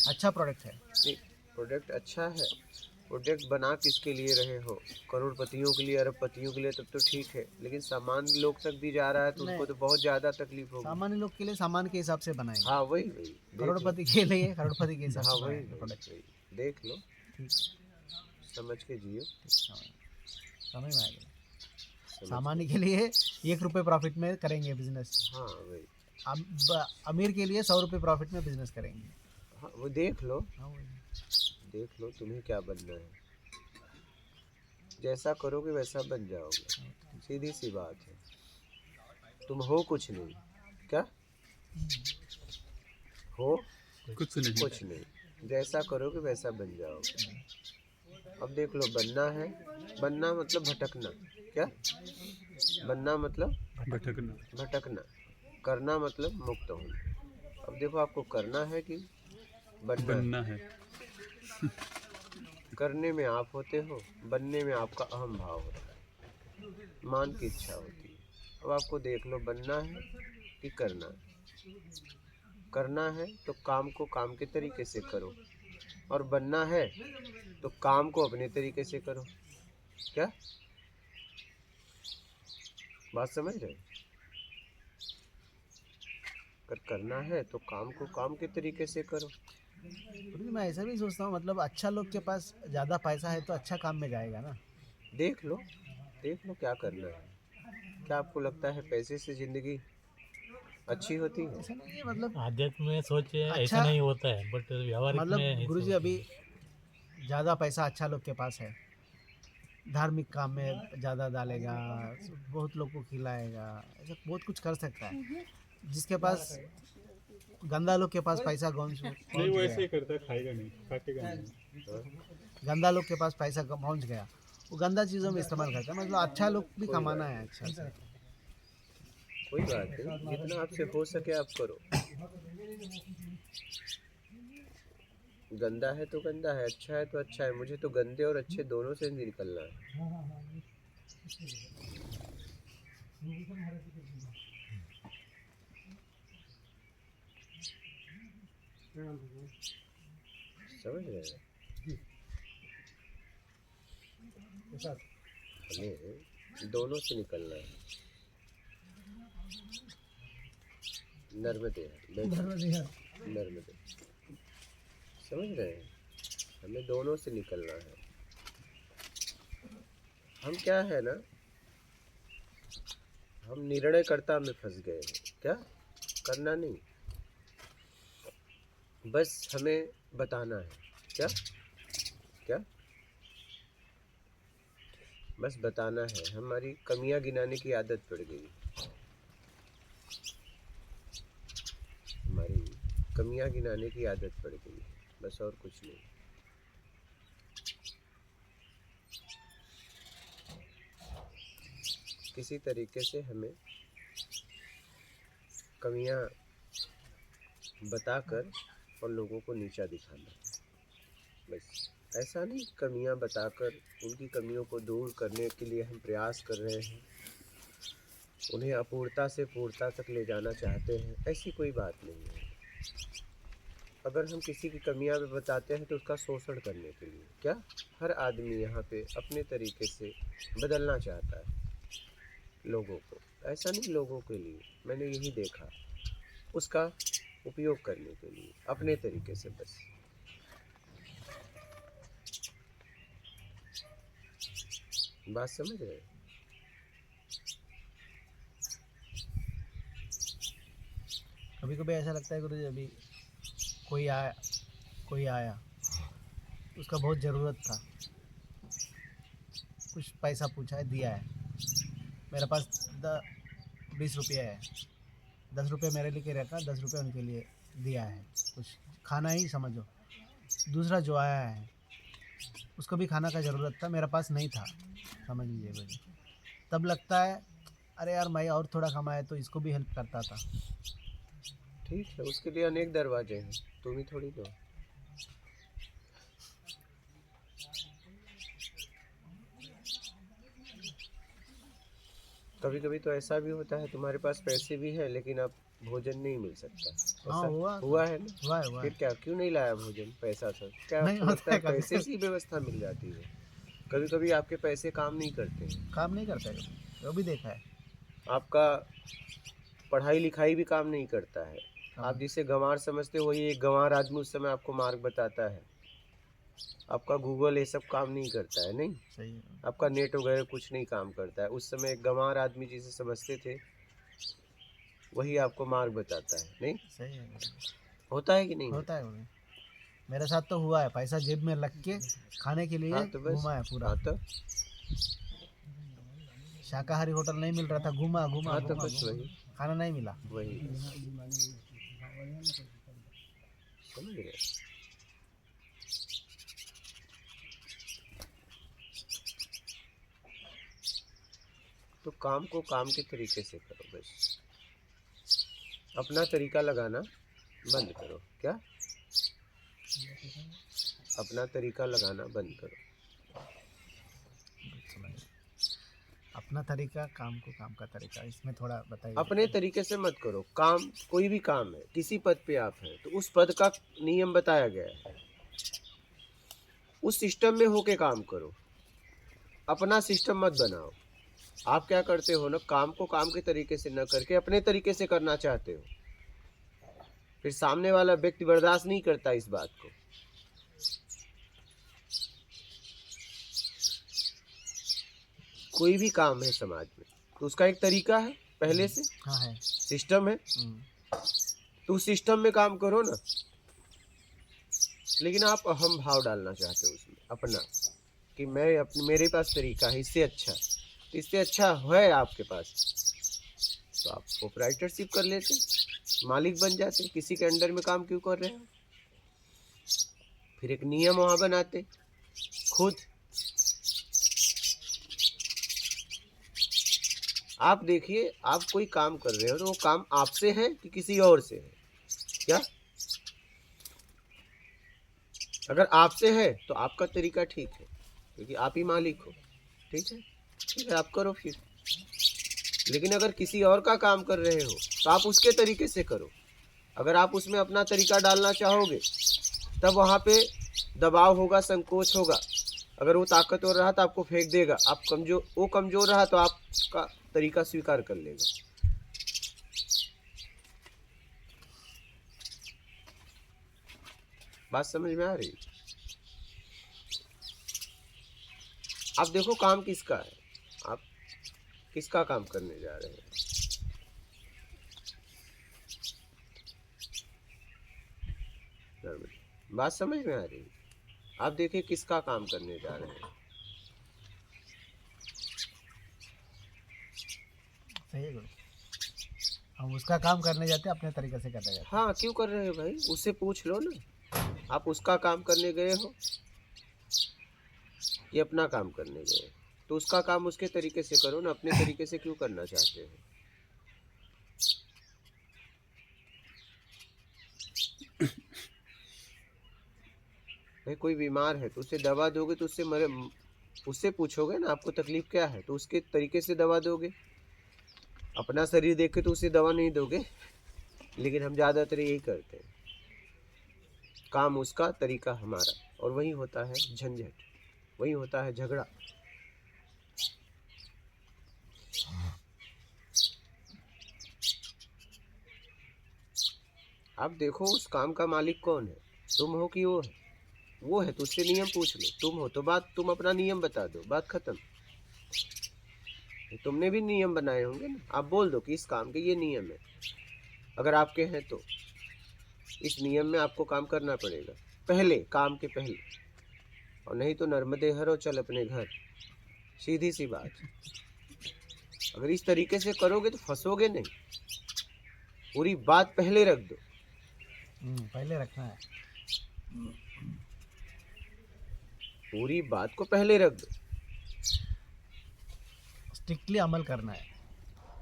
अच्छा प्रोडक्ट है, नहीं, प्रोडक्ट अच्छा है। प्रोडक्ट बना किसके लिए रहे हो? करोड़पतियों के लिए, अरबपतियों के लिए, तब तो ठीक है। लेकिन सामान्य लोग तक भी जा रहा है तो उनको तो बहुत ज़्यादा तकलीफ होगी। सामान्य लोग के लिए सामान के हिसाब से बनाएंगे, हाँ वही वही, देख लो। करोड़पति के लिए करोड़पति के हिसाब हाँ से वही बनाएंगे प्रोडक्ट। वही, देख लो, ठीक, समझ के जियो। समझ में आ गया। सामान्य के लिए 1 रुपये प्रॉफिट में करेंगे बिजनेस, हाँ वही। अमीर के लिए 100 रुपये प्रॉफिट में बिजनेस करेंगे। हाँ वो देख लो, हाँ वही। देख लो तुम्हें क्या बनना है। जैसा करोगे वैसा बन जाओगे, सीधी सी बात है। तुम हो कुछ नहीं, क्या हो? कुछ नहीं। कुछ नहीं। जैसा करोगे वैसा बन जाओगे। अब देख लो, बनना है। बनना मतलब भटकना। क्या बनना मतलब? भटकना। भटकना। करना मतलब मुक्त होना। अब देखो आपको करना है कि बनना है? बनना है। करने में आप होते हो, बनने में आपका अहम भाव होता है, मान की इच्छा होती है। अब आपको देख लो बनना है कि करना है। करना है तो काम को काम के तरीके से करो, और बनना है तो काम को अपने तरीके से करो। क्या बात समझ रहे हो? अगर करना है तो काम को काम के तरीके से करो। गुरुजी मैं ऐसा भी सोचता हूँ, मतलब अच्छा लोग के पास ज़्यादा पैसा है तो अच्छा काम में जाएगा ना। देख लो क्या करना है। क्या आपको लगता है पैसे से जिंदगी अच्छी होती है? ऐसा नहीं है, मतलब आध्यात्म में सोच ऐसा अच्छा नहीं होता है, बट व्यवहारिक में मतलब ऐसा गुरुजी होता अभी है। ज़्यादा पैसा अच्छा लोग के पास है, धार्मिक काम में ज़्यादा डालेगा, बहुत लोग को खिलाएगा, ऐसा बहुत कुछ कर सकता है। जिसके पास गंदा लोग के पास पैसा पहुँच नहीं, वो ऐसे गया, ही करता है, खाएगा नहीं, काटेगा नहीं। हाँ? गंदा लोग के पास पैसा पहुँच गया, वो गंदा चीज़ों में इस्तेमाल करता है। मतलब अच्छा लोग भी कोई कमाना बात है अच्छा से। कोई बात नहीं, जितना आपसे हो सके आप करो। गंदा है तो गंदा है, अच्छा है तो अच्छा है। मुझे तो गंदे और अच्छे दोनों से निकलना है। समझ रहे हैं? हमें दोनों से निकलना है। नर्मदे नर्मदे, समझ रहे हैं? हमें दोनों से निकलना है। हम क्या है ना, हम निर्णयकर्ता में फंस गए हैं। क्या करना नहीं, बस हमें बताना है। क्या क्या बस बताना है। हमारी कमियां गिनाने की आदत पड़ गई, हमारी कमियां गिनाने की आदत पड़ गई, बस और कुछ नहीं। किसी तरीके से हमें कमियां बताकर और लोगों को नीचा दिखाना है। बस ऐसा नहीं, कमियां बताकर उनकी कमियों को दूर करने के लिए हम प्रयास कर रहे हैं, उन्हें अपूर्णता से पूर्णता तक ले जाना चाहते हैं, ऐसी कोई बात नहीं है। अगर हम किसी की कमियां भी बताते हैं तो उसका शोषण करने के लिए। क्या हर आदमी यहाँ पे अपने तरीके से बदलना चाहता है लोगों को, ऐसा नहीं लोगों के लिए। मैंने यही देखा, उसका उपयोग करने के लिए अपने तरीके से बस। बात समझ रहे हैं? कभी कभी ऐसा लगता है गुरुजी, अभी कोई आया उसका बहुत ज़रूरत था, कुछ पैसा पूछा है, दिया है। मेरे पास 20 रुपये है, 10 रुपये मेरे लिए रखा, 10 रुपये उनके लिए दिया है, कुछ खाना ही समझो। दूसरा जो आया है उसको भी खाना का ज़रूरत था, मेरे पास नहीं था, समझ लीजिए मुझे। तब लगता है अरे यार मैं और थोड़ा कमाया तो इसको भी हेल्प करता था। ठीक है, उसके लिए अनेक दरवाजे हैं, तुम ही थोड़ी दो। कभी कभी तो ऐसा भी होता है, तुम्हारे पास पैसे भी है लेकिन अब भोजन नहीं मिल सकता। हाँ ऐसा हुआ है ना? हुआ है फिर क्या, क्यों नहीं लाया भोजन? पैसा था क्या? नहीं आपको होता लगता है है कभी। पैसे से ही व्यवस्था मिल जाती है? कभी कभी आपके पैसे काम नहीं करते हैं। काम नहीं करता है, वो भी देखा है। आपका पढ़ाई लिखाई भी काम नहीं करता है। आप जिसे गंवार समझते हो वही एक गंवार आदमी उस समय आपको मार्ग बताता है। आपका गूगल ये सब काम नहीं करता है, नहीं सही है, आपका नेट वगैरह कुछ नहीं काम करता है। उस समय एक गंवार आदमी जिसे समझते थे वही आपको मार्ग बताता है, नहीं सही है, होता है कि नहीं? होता है वो। मेरे साथ तो हुआ है, पैसा जेब में लग के खाने के लिए हाँ तो बस, घूमा है पूरा। हाँ तो शाकाहारी होटल नहीं मिल रहा था, घूमा घूमा हाँ तो घूमा बस घूमा, वही खाना नहीं मिला। वही समझ रहे? तो काम को काम के तरीके से करो बस। अपना तरीका लगाना बंद करो। क्या? अपना तरीका लगाना बंद करो। समझ। अपना तरीका, काम को काम का तरीका, इसमें थोड़ा बताइए। अपने तरीके से मत करो काम। कोई भी काम है, किसी पद पे आप हैं तो उस पद का नियम बताया गया है, उस सिस्टम में होके काम करो। अपना सिस्टम मत बनाओ। आप क्या करते हो ना, काम को काम के तरीके से न करके अपने तरीके से करना चाहते हो, फिर सामने वाला व्यक्ति बर्दाश्त नहीं करता इस बात को। कोई भी काम है समाज में तो उसका एक तरीका है, पहले से हाँ है। सिस्टम है, तो उस सिस्टम में काम करो ना। लेकिन आप अहम भाव डालना चाहते हो उसमें अपना, कि मैं मेरे पास तरीका है, इससे अच्छा, तो इससे अच्छा है आपके पास, तो आप प्रोप्राइटरशिप कर लेते, मालिक बन जाते। किसी के अंडर में काम क्यों कर रहे हो? फिर एक नियम वहाँ बनाते खुद। आप देखिए, आप कोई काम कर रहे हो तो वो काम आपसे है कि किसी और से है? क्या? अगर आपसे है तो आपका तरीका ठीक है, क्योंकि आप ही मालिक हो। ठीक है, ठीक है, आप करो फिर। लेकिन अगर किसी और का काम कर रहे हो तो आप उसके तरीके से करो। अगर आप उसमें अपना तरीका डालना चाहोगे तब वहाँ पे दबाव होगा, संकोच होगा। अगर वो ताकतवर रहा तो आपको फेंक देगा, आप वो कमज़ोर रहा तो आपका तरीका स्वीकार कर लेगा। बात समझ में आ रही? आप देखो काम किसका है, आप किसका काम करने जा रहे हैं। बात समझ में आ रही? आप देखिए किसका काम करने जा रहे हैं। सही है गुरु। हम उसका काम करने जाते हैं, अपने तरीके से करने जाते हैं। हाँ, क्यों कर रहे हो भाई? उससे पूछ लो ना, आप उसका काम करने गए हो कि अपना काम करने गए हो? तो उसका काम उसके तरीके से करो ना, अपने तरीके से क्यों करना चाहते हो? भाई कोई बीमार है तो उसे दवा दोगे तो उससे पूछोगे ना आपको तकलीफ क्या है, तो उसके तरीके से दवा दोगे। अपना शरीर देख के तो उसे दवा नहीं दोगे। लेकिन हम ज़्यादातर यही करते हैं, काम उसका, तरीका हमारा, और वही होता है झंझट, वही होता है झगड़ा। आप देखो उस काम का मालिक कौन है, तुम हो कि वो है? वो है तो उससे नियम पूछ लो। तुम हो तो तुम अपना नियम बता दो, बात खत्म। तुमने भी नियम बनाए होंगे ना, आप बोल दो कि इस काम के ये नियम है। अगर आपके हैं तो इस नियम में आपको काम करना पड़ेगा, पहले काम के पहले, और नहीं तो नर्मदे हर और चल अपने घर। सीधी सी बात। अगर इस तरीके से करोगे तो फंसोगे नहीं। पूरी बात पहले रख दो। पहले रखना है, पूरी बात को पहले रख दो। स्ट्रिक्टली अमल करना है।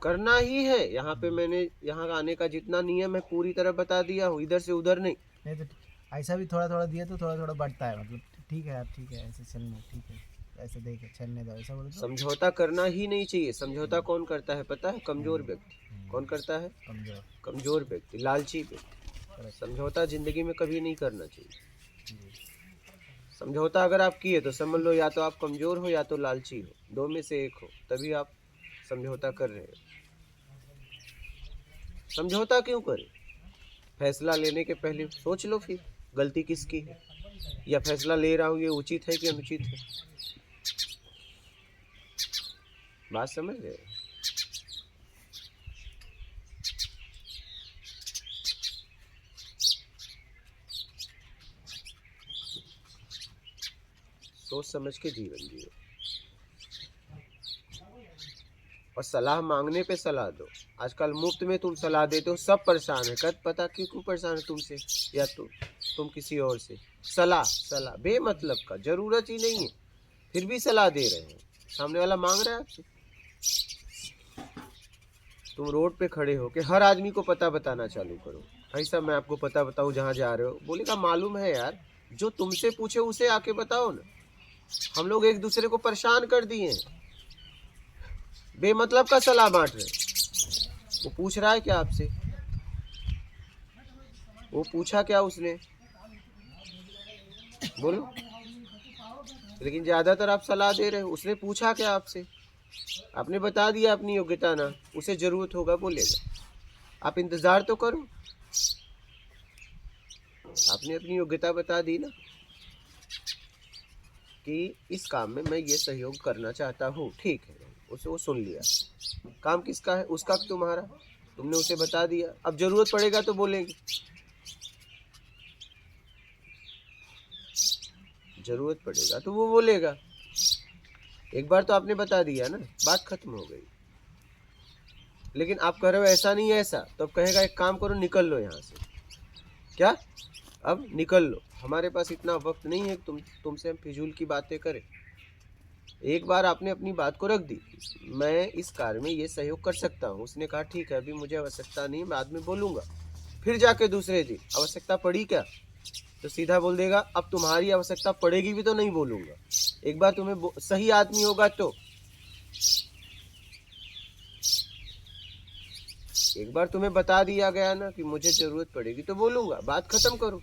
करना ही है। यहाँ पे मैंने यहाँ आने का जितना नियम है पूरी तरह बता दिया हूँ, इधर से उधर नहीं। नहीं तो ऐसा भी थोड़ा थोड़ा दिया तो थोड़ा थोड़ा बढ़ता है, मतलब ठीक है यार, ठीक है, ऐसे चलने, ठीक है, ऐसे देखे चलने दो, ऐसा बोलो तो समझौता करना ही नहीं चाहिए। समझौता कौन करता है पता है? कमजोर व्यक्ति। कौन करता है? कमजोर। कमजोर व्यक्ति, लालची व्यक्ति। समझौता जिंदगी में कभी नहीं करना चाहिए। समझौता अगर आप किए तो समझ लो या तो आप कमजोर हो या तो लालची हो, दो में से एक हो, तभी आप समझौता कर रहे हो। समझौता क्यों करें? फैसला लेने के पहले सोच लो फिर गलती किसकी है, या फैसला ले रहा हूँ ये उचित है कि अनुचित है। बात समझ रहे? सोच समझ के जीवन जियो, और सलाह मांगने पे सलाह दो। आजकल मुफ्त में तुम सलाह देते हो, सब परेशान है। कद पता क्यों परेशान है तुमसे, या तुम किसी और से। सलाह बेमतलब का, जरूरत ही नहीं है, फिर भी सलाह दे रहे हैं। सामने वाला मांग रहा है आपसे। तुम रोड पे खड़े हो कि हर आदमी को पता बताना चालू करो, भाई साहब मैं आपको पता बताऊं जहाँ जा रहे हो। बोलेगा मालूम है यार, जो तुमसे पूछे उसे आके बताओ ना। हम लोग एक दूसरे को परेशान कर दिए हैं, बेमतलब का सलाह बांट रहे। वो पूछ रहा है क्या आपसे? वो पूछा क्या उसने? बोलो। लेकिन ज्यादातर आप सलाह दे रहे हो। उसने पूछा क्या आपसे? आपने बता दिया अपनी योग्यता ना, उसे जरूरत होगा बोलेगा। आप इंतजार तो करो। आपने अपनी योग्यता बता दी ना कि इस काम में मैं ये सहयोग करना चाहता हूँ, ठीक है, उसे वो सुन लिया। काम किसका है? उसका, तुम्हारा। तुमने उसे बता दिया। अब जरूरत पड़ेगा तो बोलेंगे, जरूरत पड़ेगा तो वो बोलेगा। एक बार तो आपने बता दिया ना, बात खत्म हो गई। लेकिन आप कह रहे हो ऐसा नहीं है ऐसा, तो अब कहेगा एक काम करो, निकल लो यहाँ से। क्या? अब निकल लो, हमारे पास इतना वक्त नहीं है तुमसे हम फिजूल की बातें करें। एक बार आपने अपनी बात को रख दी, मैं इस कार्य में ये सहयोग कर सकता हूँ। उसने कहा ठीक है, अभी मुझे आवश्यकता नहीं, बाद में बोलूँगा। फिर जाके दूसरे दिन आवश्यकता पड़ी क्या, तो सीधा बोल देगा अब तुम्हारी आवश्यकता पड़ेगी भी तो नहीं बोलूँगा। एक बार तुम्हें सही आदमी होगा तो, एक बार तुम्हें बता दिया गया ना कि मुझे जरूरत पड़ेगी तो बोलूँगा, बात खत्म करो।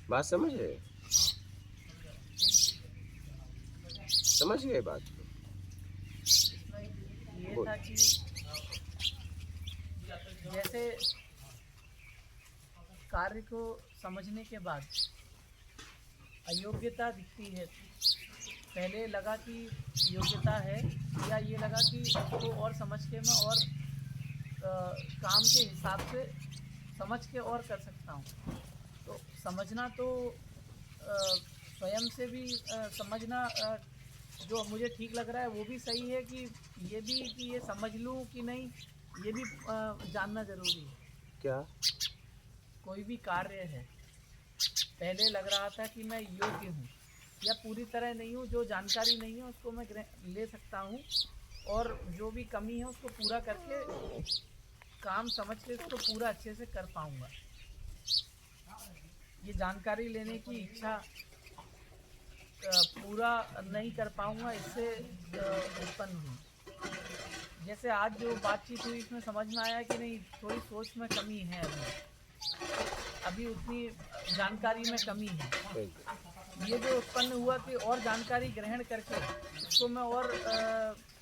बात समझ रहे? समझ गए बात को? ये था कि जैसे कार्य को समझने के बाद अयोग्यता दिखती है, पहले लगा कि योग्यता है, या ये लगा कि इसको और समझ के मैं और काम के हिसाब से समझ के और कर सकता हूँ। तो समझना तो स्वयं से भी समझना जो मुझे ठीक लग रहा है वो भी सही है, कि ये भी कि ये समझ लूँ कि नहीं, ये भी जानना ज़रूरी है। क्या? कोई भी कार्य है, पहले लग रहा था कि मैं योग्य हूँ या पूरी तरह नहीं हूँ, जो जानकारी नहीं है उसको मैं ले सकता हूँ, और जो भी कमी है उसको पूरा करके काम समझ के उसको पूरा अच्छे से कर पाऊँगा। ये जानकारी लेने की इच्छा पूरा नहीं कर पाऊँगा, इससे उत्पन्न हुई। जैसे आज जो बातचीत हुई इसमें समझ में आया कि नहीं, थोड़ी सोच में कमी है, अभी उतनी जानकारी में कमी है। ये जो उत्पन्न हुआ कि और जानकारी ग्रहण करके उसको मैं और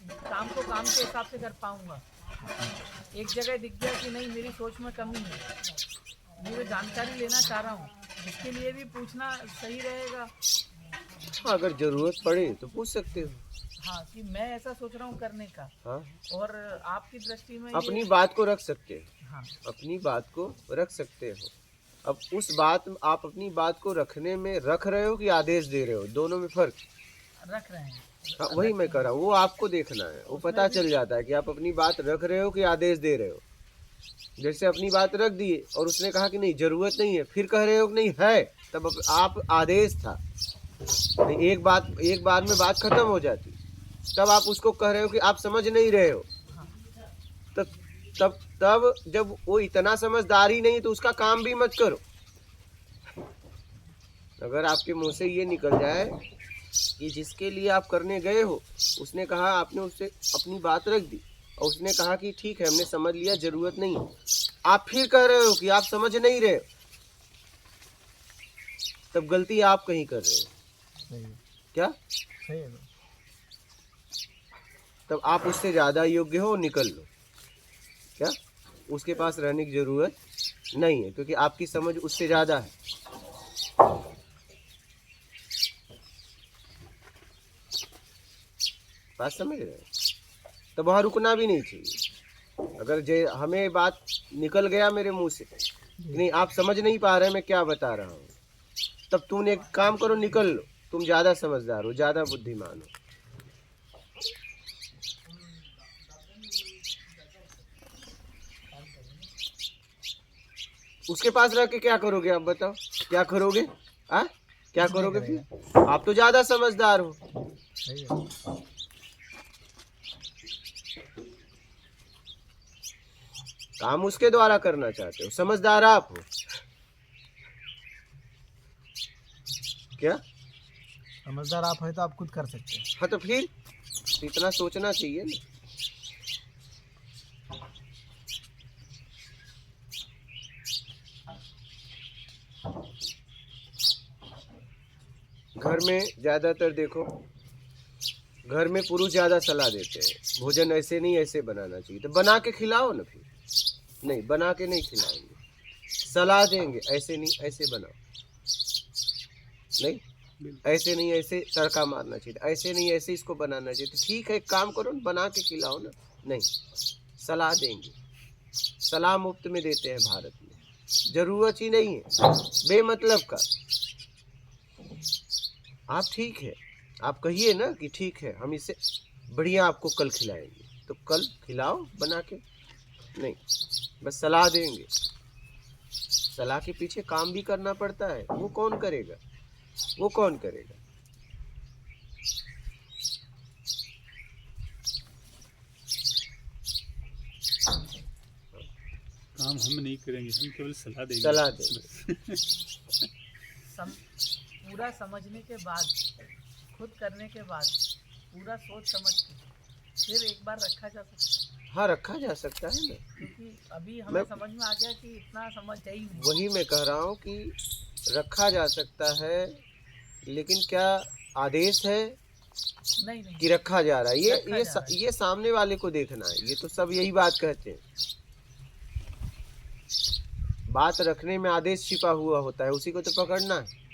काम को काम के हिसाब से कर पाऊँगा। एक जगह दिख गया कि नहीं मेरी सोच में कमी है, ये मैं जानकारी लेना चाह रहा हूँ, इसके लिए भी पूछना सही रहेगा। हाँ, अगर जरूरत पड़े तो पूछ सकते हो। हाँ, कि मैं ऐसा सोच रहा हूँ करने का। हाँ, और आपकी दृष्टि में अपनी बात को रख सकते हो। हाँ, अपनी बात को रख सकते हो। अब उस बात, आप अपनी बात को रखने में रख रहे हो कि आदेश दे रहे हो, दोनों में फर्क। रख रहे हैं। हाँ, वही मैं कर रहा हूँ, वो आपको देखना है। वो पता चल जाता है कि आप अपनी बात रख रहे हो कि आदेश दे रहे हो। जैसे अपनी बात रख दिए और उसने कहा कि नहीं जरूरत नहीं है, फिर कह रहे हो कि नहीं है, तब आप आदेश था। एक बार में बात खत्म हो जाती, तब आप उसको कह रहे हो कि आप समझ नहीं रहे हो। तब जब वो इतना समझदार ही नहीं तो उसका काम भी मत करो। अगर आपके मुंह से ये निकल जाए कि जिसके लिए आप करने गए हो उसने कहा, आपने उससे अपनी बात रख दी और उसने कहा कि ठीक है हमने समझ लिया, जरूरत नहीं है, आप फिर कह रहे हो कि आप समझ नहीं रहे हो, तब गलती आप कहीं कर रहे हो। क्या? सही है। तब आप उससे ज़्यादा योग्य हो, निकल लो। क्या? उसके पास रहने की ज़रूरत नहीं है, क्योंकि आपकी समझ उससे ज़्यादा है। बात समझ रहे हैं? तो वहाँ रुकना भी नहीं चाहिए। अगर हमें बात निकल गया मेरे मुंह से, नहीं आप समझ नहीं पा रहे मैं क्या बता रहा हूँ, तब तुमने एक काम करो, निकल लो। तुम ज़्यादा समझदार हो, ज़्यादा बुद्धिमान हो। उसके पास रह के क्या करोगे आप बताओ? क्या करोगे? क्या कुछ नहीं करोगे करेगा। फिर? आप तो ज्यादा समझदार हो। सही है। काम उसके द्वारा करना चाहते हो, समझदार आप हो क्या? समझदार आप है तो आप खुद कर सकते हैं। हाँ तो फिर इतना सोचना चाहिए ना। घर में ज्यादातर देखो, घर में पुरुष ज्यादा सलाह देते हैं, भोजन ऐसे नहीं ऐसे बनाना चाहिए, तो बना के खिलाओ ना। फिर नहीं, बना के नहीं खिलाएंगे, सलाह देंगे ऐसे नहीं ऐसे बनाओ, नहीं ऐसे नहीं ऐसे तड़का मारना चाहिए, ऐसे नहीं ऐसे इसको बनाना चाहिए। तो ठीक है, एक काम करो ना, बना के खिलाओ ना। नहीं, सलाह देंगे। सलाह मुफ्त में देते हैं भारत में, जरूरत ही नहीं है बेमतलब का। आप ठीक है, आप कहिए ना कि ठीक है हम इसे बढ़िया आपको कल खिलाएंगे, तो कल खिलाओ बना के। नहीं, बस सलाह देंगे। सलाह के पीछे काम भी करना पड़ता है, वो कौन करेगा? वो कौन करेगा? काम हम नहीं करेंगे, हम केवल सलाह देंगे। सलाह देंगे। पूरा समझने के बाद, खुद करने के बाद, पूरा सोच समझ के फिर एक बार रखा जा सकता है। हाँ, रखा जा सकता है ना, क्योंकि अभी हमें मैं- समझ में आ गया कि इतना समझ है ही नहीं। वही मैं कह रहा हूँ कि रखा जा सकता है, लेकिन क्या आदेश है नहीं नहीं कि रखा जा रहा है? रखा जा रहा है। ये सामने वाले को देखना है। ये तो सब यही बात कहते हैं, बात रखने में आदेश छिपा हुआ होता है, उसी को तो पकड़ना है।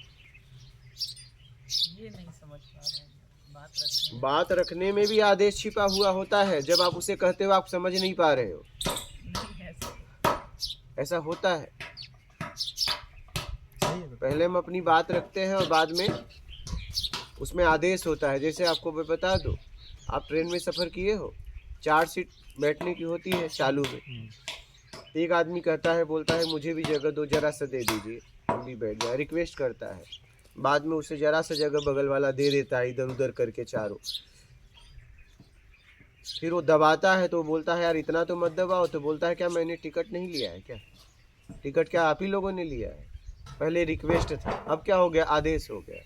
ये नहीं समझ पा रहे हैं बात रखने में। बात रखने में भी आदेश छिपा हुआ होता है, जब आप उसे कहते हो आप समझ नहीं पा रहे हो, नहीं है ऐसा। ऐसा होता है। सही है। पहले हम अपनी बात रखते हैं और बाद में उसमें आदेश होता है। जैसे आपको मैं बता दूं, आप ट्रेन में सफ़र किए हो, 4 सीट बैठने की होती है चालू में। एक आदमी कहता है, बोलता है मुझे भी जगह दो, जरा सा दे दीजिए, हम भी बैठ जाए, रिक्वेस्ट करता है। बाद में उसे जरा सा जगह बगल वाला दे देता है, इधर उधर करके चारों। फिर वो दबाता है तो बोलता है यार इतना तो मत दबाओ। तो बोलता है क्या मैंने टिकट नहीं लिया है क्या? टिकट क्या आप ही लोगों ने लिया है? पहले रिक्वेस्ट था, अब क्या हो गया? आदेश हो गया।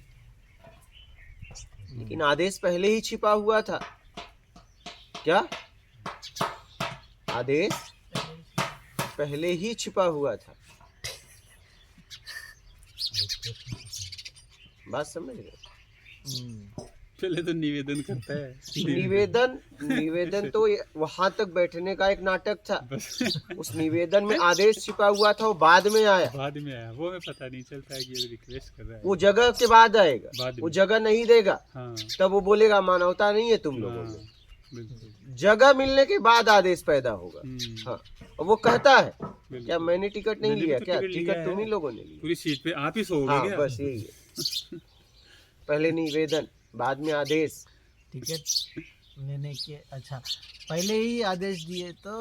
लेकिन आदेश पहले ही छिपा हुआ था। क्या आदेश पहले ही छिपा हुआ था? बात समझ रहे? पहले तो निवेदन करता है। निवेदन तो वहां तक बैठने का एक नाटक था। बस उस निवेदन में आदेश छिपा हुआ था, वो बाद में आया। बाद में आया, वो हमें पता नहीं चलता है कि ये रिक्वेस्ट कर रहा है। वो जगह के बाद आएगा, बाद वो में। जगह नहीं देगा, हाँ तब वो बोलेगा मानवता नहीं है तुम लोगों हाँ, में। बिल्कुल। जगह मिलने के बाद आदेश पैदा होगा। हाँ, और वो कहता है बिल्कुल। क्या मैंने टिकट नहीं मैंने भी लिया तो क्या? टिकट लिया टिकट है। तुम ही लोगों ने लिया। पूरी सीट पे आप ही सोओगे हाँ, क्या? बस यही है। पहले निवेदन, बाद में आदेश। टिकट लेने के अच्छा पहले ही आदेश दिए तो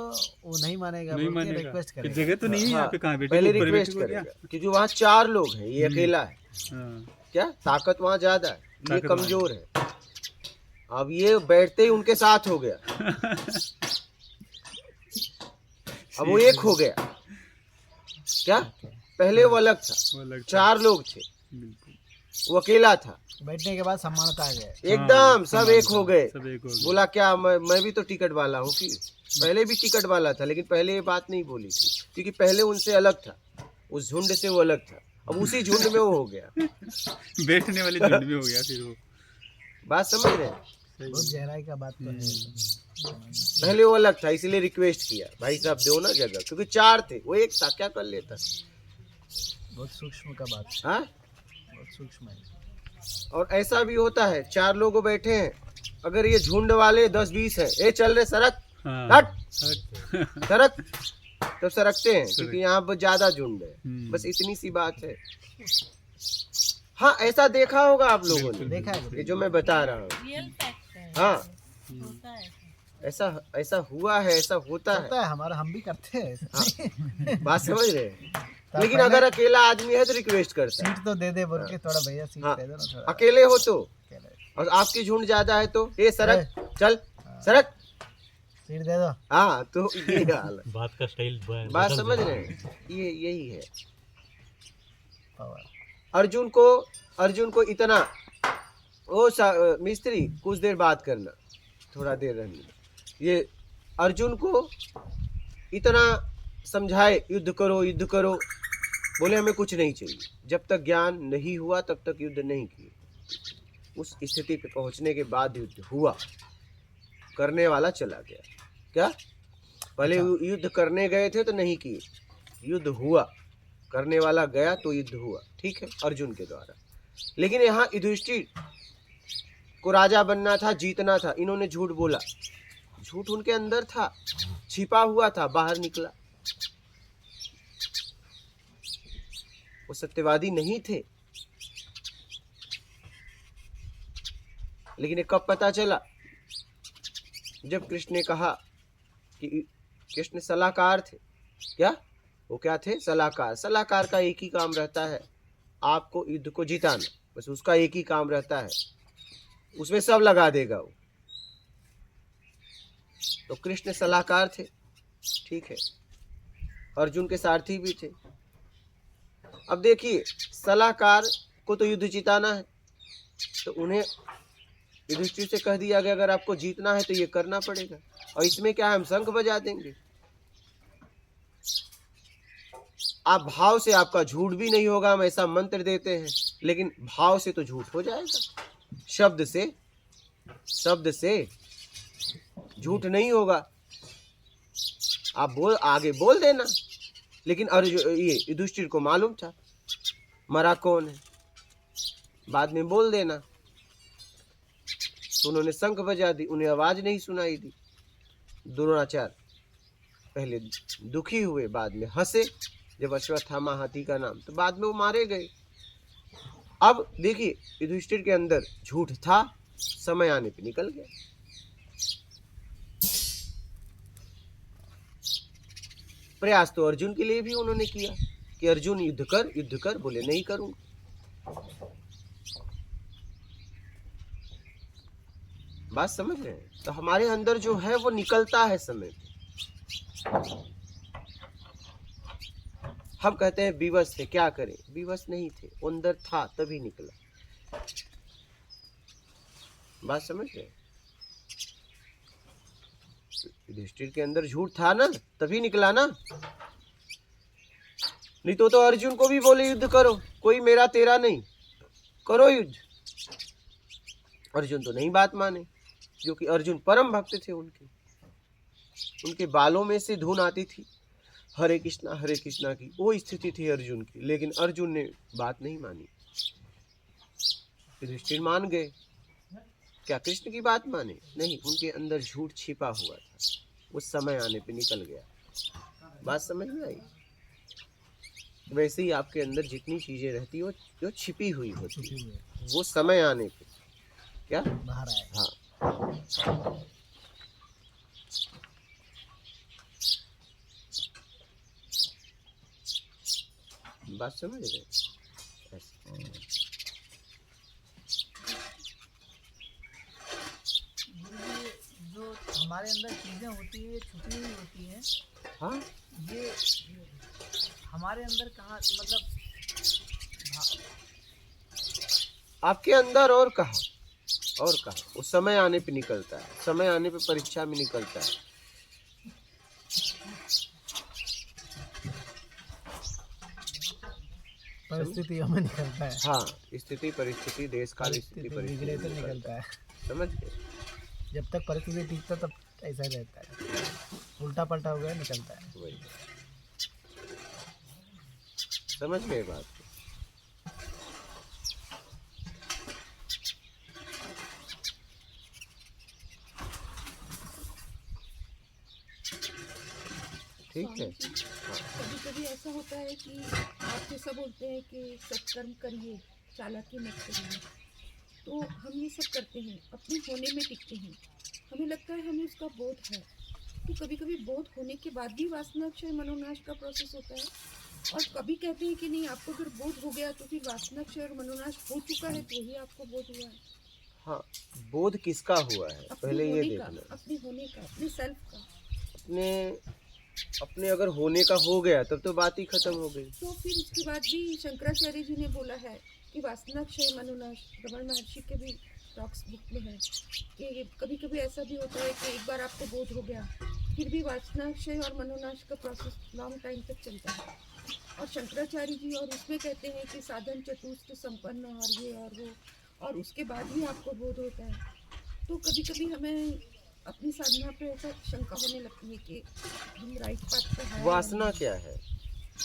वो नहीं मानेगा, नहीं बोल के मानेगा रिक्वेस्ट कि करेगा। जगह तो नहीं है यहाँ पे, कहाँ बैठे? पहले ऊपर रिक्वेस्ट बैठे हो क्या? करेगा, क्योंकि वहाँ 4 लोग हैं, ये अकेला है। हाँ, क्या ताकत वहाँ ज्यादा है, ये ताकत कमजोर है। अब ये बैठते ही उनके साथ हो गया, अब वो एक हो गया। क्या पहले वो अलग था, वो लगता 4 लोग थे, है, बिल्कुल। वो अकेला था। बैठने के बाद सम्मानता आ गया। एकदम सब हाँ, एक हो गए। सब एक हो गए। बोला क्या मैं भी तो टिकट वाला हूँ। फिर पहले भी टिकट वाला था, लेकिन पहले ये बात नहीं बोली थी, क्योंकि पहले उनसे अलग था, उस झुंड से वो अलग था। अब उसी झुंड में वो हो गया। बैठने वाले झुंड में हो गया फिर वो। बात समझ रहे हैं? सही बहुत गहराई का बात तो है। पहले वो अलग था, इसलिए रिक्वेस्ट किया भाई साहब दो ना जगह, क्योंकि 4 थे, वो एक था, क्या कर लेता? बहुत सूक्ष्म का बात, हाँ, बहुत सूक्ष्म है। और ऐसा भी होता है 4 लोग बैठे हैं, अगर ये झुंड वाले 10-20 है, ए चल रहे सरक, हाँ, हट हट। सरक, तो सरकते हैं, क्योंकि यहाँ पर ज्यादा झुंड है। हम्म। बस इतनी सी बात है। हाँ, ऐसा देखा होगा आप लोगों ने, देखा है ये जो मैं बता रहा हूँ। रियल फैक्ट है। हाँ, होता है ऐसा हुआ है, ऐसा होता है। होता है हमारा, हम भी करते हैं। हाँ, बात समझ रहे हैं? लेकिन अगर अकेला आदमी है तो रिक्वेस्ट करता है। सीट तो दे दे बोल के थोड़ा भैया सीट हाँ। दे दो ना थोड़ा। अकेले हो तो, अकेले। और आपकी झुंड ज्यादा है तो ए सरक चल सरक, सीट दे दो। हाँ तो ये हाल है। बात का स्टाइल बात समझ रहे हैं, ये यही है। पावर। अर्जुन को इतना मिस्त्री कुछ देर बात करना, थोड़ा देर रहने। ये अर्जुन को इतना समझाए युद्ध करो युद्ध करो, बोले हमें कुछ नहीं चाहिए। जब तक ज्ञान नहीं हुआ तब तक युद्ध नहीं किए। उस स्थिति पे पहुंचने के बाद युद्ध हुआ, करने वाला चला गया। क्या पहले युद्ध करने गए थे तो नहीं किए, युद्ध हुआ, करने वाला गया तो युद्ध हुआ। ठीक है, अर्जुन के द्वारा। लेकिन यहाँ युधिष्ठिर को राजा बनना था, जीतना था, इन्होंने झूठ बोला। झूठ उनके अंदर था, छिपा हुआ था, बाहर निकला। वो सत्यवादी नहीं थे। लेकिन कब पता चला, जब कृष्ण ने कहा कि कृष्ण सलाहकार थे। क्या वो क्या थे? सलाहकार। सलाहकार का एक ही काम रहता है, आपको युद्ध को जिताना, बस उसका एक ही काम रहता है, उसमें सब लगा देगा वो। तो कृष्ण सलाहकार थे, ठीक है, अर्जुन के सारथी भी थे। अब देखिए, सलाहकार को तो युद्ध जिताना है, तो उन्हें युधिष्ठिर से कह दिया गया अगर आपको जीतना है तो ये करना पड़ेगा। और इसमें क्या है, हम शंख बजा देंगे। आप भाव से, आपका झूठ भी नहीं होगा, हम ऐसा मंत्र देते हैं, लेकिन भाव से तो झूठ हो जाएगा। शब्द से झूठ नहीं होगा। आप आगे बोल देना। लेकिन ये युधिष्ठिर को मालूम था मरा कौन है, बाद में बोल देना। तो उन्होंने शंख बजा दी, उन्हें आवाज नहीं सुनाई दी। द्रोणाचार्य पहले दुखी हुए, बाद में हंसे जब अश्वत्थामा हाथी का नाम, तो बाद में वो मारे गए। अब देखिए, युधिष्ठिर के अंदर झूठ था, समय आने पे निकल गया। प्रयास तो अर्जुन के लिए भी उन्होंने किया कि अर्जुन युद्ध कर, बोले नहीं करूंगा। बात समझ रहे हैं? तो हमारे अंदर जो है वो निकलता है समय पे। हम कहते हैं विवश थे, क्या करें? विवश नहीं थे, वो अंदर था तभी निकला। बात समझ रहे हैं? युधिष्ठिर के अंदर झूठ था ना, तभी निकला ना। नहीं तो अर्जुन को भी बोले युद्ध करो, कोई मेरा तेरा नहीं, करो युद्ध। अर्जुन तो नहीं बात माने, क्योंकि अर्जुन परम भक्त थे। उनके बालों में से धुन आती थी हरे कृष्णा की, वो स्थिति थी अर्जुन की। लेकिन अर्जुन ने बात नहीं मानी, युधिष्ठिर मान गए। क्या कृष्ण की बात माने? नहीं, उनके अंदर झूठ छिपा हुआ था, उस समय आने पे निकल गया। बात समझ में आई? वैसे ही आपके अंदर जितनी चीजें रहती हो जो छिपी हुई होती है, वो समय आने पे क्या बाहर आए। हाँ, बात समझ रहे? जो हमारे अंदर चीजें होती है, छुपी हुई होती हैं, हाँ, ये हमारे अंदर कहाँ, मतलब आपके अंदर और कहा वो समय आने पे निकलता है, समय आने पे परीक्षा में निकलता है। परिस्थितियों में निकलता है। हाँ, स्थिति परिस्थिति, देश काल स्थिति बिगड़े परिस्थिति तो में निकलता है। समझ गए? जब तक परिस्थिति ठीक था तब ऐसा ही रहता है, उल्टा पलटा हो गया निकलता है। वही समझ गए बात को? ठीक है। कभी कभी ऐसा होता है कि आप जैसा बोलते हैं कि सत्कर्म करिए, चालाकी मत करिए, तो हम ये सब करते हैं, अपने होने में टिकते हैं, हमें लगता है हमें उसका बोध है। तो कभी कभी बोध होने के बाद भी वासना क्षय मनोनाश का प्रोसेस होता है। और कभी कहते हैं कि नहीं, आपको अगर बोध हो गया तो फिर वासनाक्षय और मनोनाश हो चुका है तो ही आपको बोध हुआ है। हाँ, बोध किसका हुआ है अपने पहले ये होने का, देखना। अपने होने का, अपने सेल्फ का। अपने अपने अगर होने का हो गया तब तो बात ही खत्म हो गई। तो फिर उसके बाद भी शंकराचार्य जी ने बोला है कि वासनाक्षय मनोनाश, रमण महर्षि के भी टॉक्स बुक में है कि कभी कभी ऐसा भी होता है कि एक बार आपको बोध हो गया फिर भी वासनाक्षय और मनोनाश का प्रोसेस लॉन्ग टाइम तक चलता है। और शंकराचार्य जी और उसमें कहते हैं कि साधन चतुष्ट संपन्न और ये और वो, और उसके बाद भी आपको बोध होता है। तो कभी कभी हमें अपनी साधना पे ऐसा शंका होने लगती है कि हम राइट पाथ पे हैं। वासना क्या है?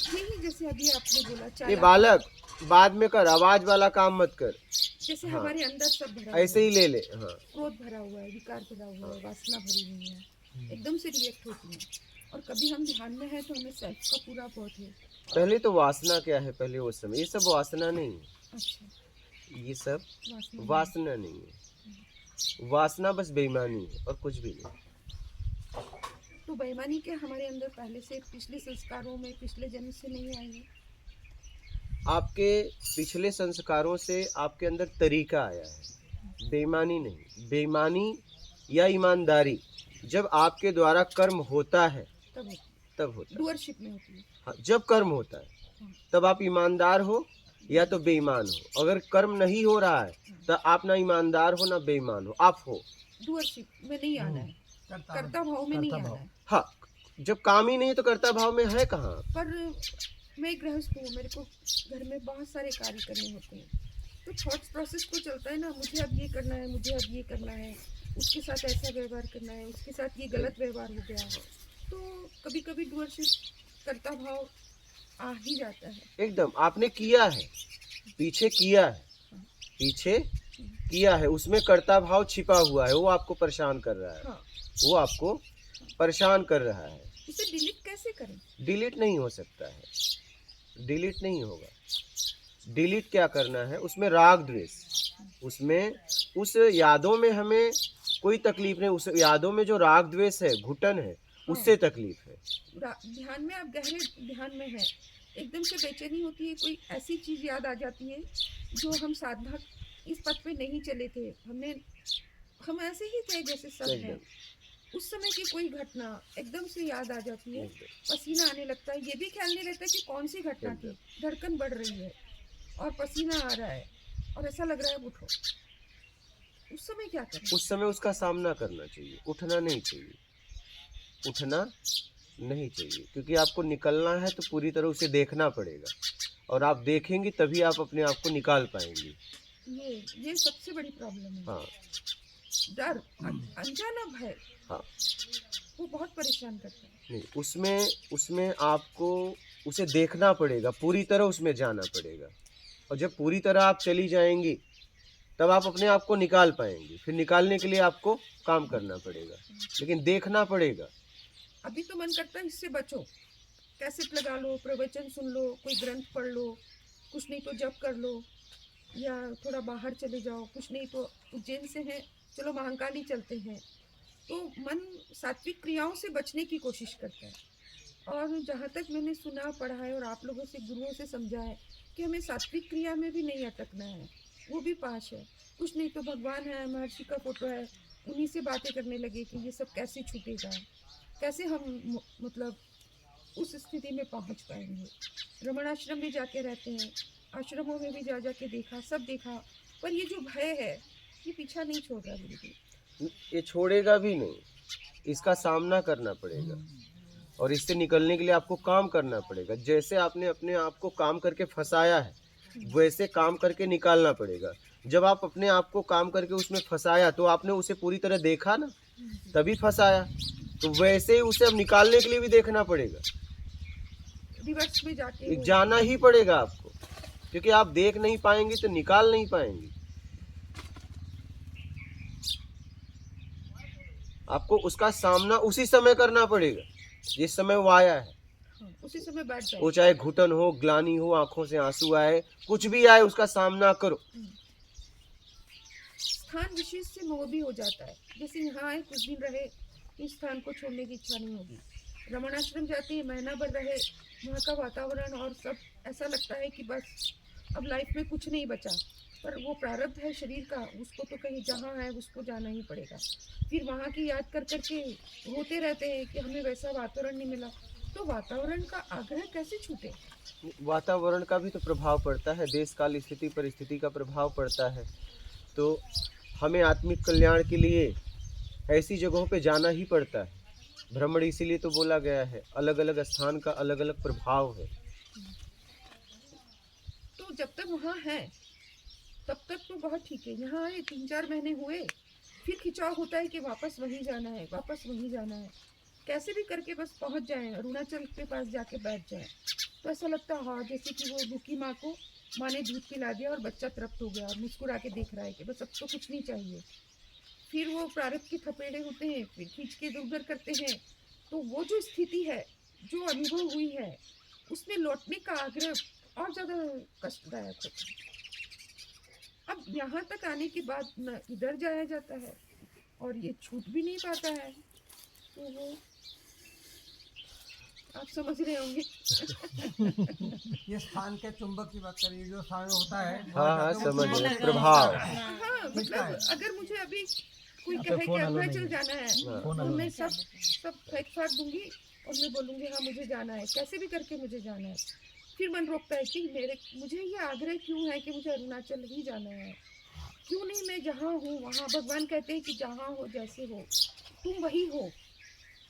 यही जैसे अभी आपने बोला ये चालाकी, बालक बाद में कर, आवाज वाला काम मत कर, जैसे हाँ। हमारे अंदर सब भरा ऐसे हुआ ही ले ले। हाँ, है, क्रोध भरा हुआ है, विकार भरा हुआ है, वासना भरी हुई है, एकदम से रिएक्ट होती है। और कभी हम ध्यान में है तो हमें सेल्फ का पूरा बोध है। पहले तो वासना क्या है, पहले वो समय, ये सब वासना नहीं है, अच्छा, ये सब वासना वासना नहीं है। वासना बस बेईमानी है और कुछ भी नहीं। तो बेईमानी क्या हमारे अंदर पहले से पिछले संस्कारों में, पिछले जन्म से नहीं आई है? आपके पिछले संस्कारों से आपके अंदर तरीका आया है, बेईमानी नहीं। बेईमानी या ईमानदारी जब आपके द्वारा कर्म होता है तब होती तब होता है, है। डूअरशिप में होती है। हाँ, जब कर्म होता है तब आप ईमानदार हो या तो बेईमान हो। अगर कर्म नहीं हो रहा है तो आप ना ईमानदार हो ना बेईमान हो, आप हो। डूअरशिप में नहीं आना है, कर्ता भाव में नहीं आना है। हाँ, जब काम ही नहीं तो कर्ता भाव में है कहाँ। पर मैं गृहस्थ हूँ, मेरे को घर में बहुत सारे कार्य करने होते हैं, तो थॉट्स प्रोसेस तो चलता है ना, मुझे अब ये करना है, मुझे अब ये करना है, उसके साथ ऐसा व्यवहार करना है, उसके साथ ये गलत व्यवहार हो गया। तो कभी कभी डूअरशिप, कर्ता भाव आ ही जाता है। एकदम आपने किया है, पीछे किया है, पीछे किया है, उसमें कर्ता भाव छिपा हुआ है, वो आपको परेशान कर रहा है। हाँ, वो आपको परेशान कर रहा है। इसे डिलीट कैसे करें? डिलीट नहीं हो सकता है, डिलीट नहीं होगा। डिलीट क्या करना है, उसमें राग द्वेष, उसमें उस यादों में हमें कोई तकलीफ नहीं, उस यादों में जो राग द्वेष है, घुटन है, उससे तकलीफ है। ध्यान में, आप गहरे ध्यान में हैं, एकदम से बेचैनी होती है, कोई ऐसी चीज याद आ जाती है जो हम साधना इस पथ पे नहीं चले थे, हम ऐसे ही थे जैसे सब हैं। उस समय की कोई घटना एकदम से याद आ जाती है, पसीना आने लगता है, ये भी ख्याल नहीं रहता कि कौन सी घटना थी, धड़कन बढ़ रही है और पसीना आ रहा है और ऐसा लग रहा है उठो। उस समय क्या करें? उस समय उसका सामना करना चाहिए, उठना नहीं चाहिए, उठना नहीं चाहिए, क्योंकि आपको निकलना है तो पूरी तरह उसे देखना पड़ेगा, और आप देखेंगे तभी आप अपने आप को निकाल पाएंगे। ये सबसे बड़ी प्रॉब्लम है। हाँ, डर, अनजाना भय, हाँ, वो बहुत परेशान करता है। नहीं, उसमें आपको उसे देखना पड़ेगा, पूरी तरह उसमें जाना पड़ेगा, और जब पूरी तरह आप चली जाएंगी तब आप अपने आप को निकाल पाएंगी। फिर निकालने के लिए आपको काम करना पड़ेगा, लेकिन देखना पड़ेगा। अभी तो मन करता है इससे बचो, कैसेट लगा लो, प्रवचन सुन लो, कोई ग्रंथ पढ़ लो, कुछ नहीं तो जप कर लो, या थोड़ा बाहर चले जाओ, कुछ नहीं तो उज्जैन से हैं, चलो महाकाली चलते हैं। तो मन सात्विक क्रियाओं से बचने की कोशिश करता है। और जहाँ तक मैंने सुना, पढ़ा है और आप लोगों से, गुरुओं से समझा है कि हमें सात्विक क्रिया में भी नहीं अटकना है, वो भी पास है। कुछ नहीं तो भगवान है, महर्षि का फोटो है, उन्हीं से बातें करने लगे कि ये सब कैसे छूटेगा, कैसे हम मतलब उस स्थिति में पहुंच पाएंगे। रमणाश्रम भी जाके रहते हैं, आश्रमों में भी जा के देखा, सब देखा, पर ये जो भय है ये पीछा नहीं छोड़ रहा बिल्कुल। ये छोड़ेगा भी नहीं, इसका सामना करना पड़ेगा, और इससे निकलने के लिए आपको काम करना पड़ेगा। जैसे आपने अपने आप को काम करके फंसाया है, वैसे काम करके निकालना पड़ेगा। जब आप अपने आप को काम करके उसमें फंसाया तो आपने उसे पूरी तरह देखा ना, तभी फंसाया, तो वैसे ही उसे अब निकालने के लिए भी देखना पड़ेगा, रिवर्स में जाके जाना ही पड़ेगा आपको, क्योंकि आप देख नहीं पाएंगे तो निकाल नहीं पाएंगे। आपको उसका सामना उसी समय करना पड़ेगा जिस समय वो आया है। उसी समय बैठ जाओ, वो चाहे घुटन हो, ग्लानी हो, आंखों से आंसू आए, कुछ भी आए, उसका सामना करो। स्थान विशेष से मोह भी हो जाता है, जैसे यहाँ आए, कुछ दिन रहे, इस स्थान को छोड़ने की इच्छा नहीं होगी, रमणाश्रम जाते हैं, महीना भर रहे, वहाँ का वातावरण और सब ऐसा लगता है कि बस अब लाइफ में कुछ नहीं बचा। पर वो प्रारब्ध है शरीर का, उसको तो कहीं जहाँ है उसको जाना ही पड़ेगा। फिर वहाँ की याद कर करके रोते रहते हैं कि हमें वैसा वातावरण नहीं मिला। तो वातावरण का आग्रह कैसे छूटे? वातावरण का भी तो प्रभाव पड़ता है, देश काल स्थिति परिस्थिति का प्रभाव पड़ता है। तो हमें आत्मिक कल्याण के लिए ऐसी जगहों पे जाना ही पड़ता है। भ्रमण इसीलिए तो बोला गया है, अलग अलग स्थान का अलग अलग प्रभाव है। तो जब तक वहाँ है तब तक तो बहुत ठीक है। यहाँ आए 3-4 महीने हुए, फिर खिंचाव होता है कि वापस वहीं जाना है, वापस वहीं जाना है। कैसे भी करके बस पहुँच जाएं, अरुणाचल के पास जाके बैठ जाएं। तो ऐसा लगता है हाँ, जैसे कि वो भूखी माँ को माँ ने दूध पिला दिया और बच्चा तृप्त हो गया और मुस्कुरा के देख रहा है कि बस अब तो कुछ नहीं चाहिए। फिर वो प्रारब्ध के थपेड़े होते हैं, फिर खींच के इधर उधर करते हैं। तो वो जो स्थिति है, जो अनुभव हुई है, उसमें लौटने का आग्रह और ज़्यादा कष्टदायक होता है। अब यहाँ तक आने के बाद न इधर जाया जाता है और ये छूट भी नहीं पाता है। तो वो आप समझ रहे होंगे। ये स्थान के चुंबक की बात करिए, जो स्थान होता है। हाँ समझ गए, प्रभाव। हाँ मतलब अगर मुझे अभी कोई कहे कि अरुणाचल जाना है तो मैं सब फेंक फाक दूंगी और मैं बोलूँगी हाँ मुझे जाना है, कैसे भी करके मुझे जाना है। फिर मन रोकता है कि मुझे ये आग्रह क्यों है कि मुझे अरुणाचल ही जाना है, क्यों नहीं मैं जहाँ हूँ वहाँ। भगवान कहते हैं कि जहाँ हो जैसे हो तुम वही हो।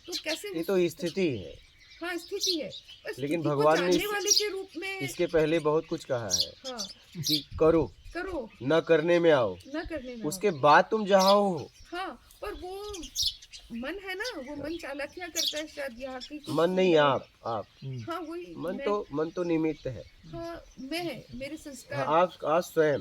तो कैसे ये तो स्थिति है। हाँ स्थिति है, लेकिन भगवान ने जानने वाले के रूप में इसके पहले बहुत कुछ कहा है। हाँ कि करो न करने में आओ, न करने में उसके बाद तुम जहाँ हो। हाँ पर वो मन है ना, वो मन चालाकियाँ करता है शायद। यहाँ की मन नहीं, आप हाँ वही मन तो निमित्त है। हाँ मैं है, मेरे संस्कार। आप स्वयं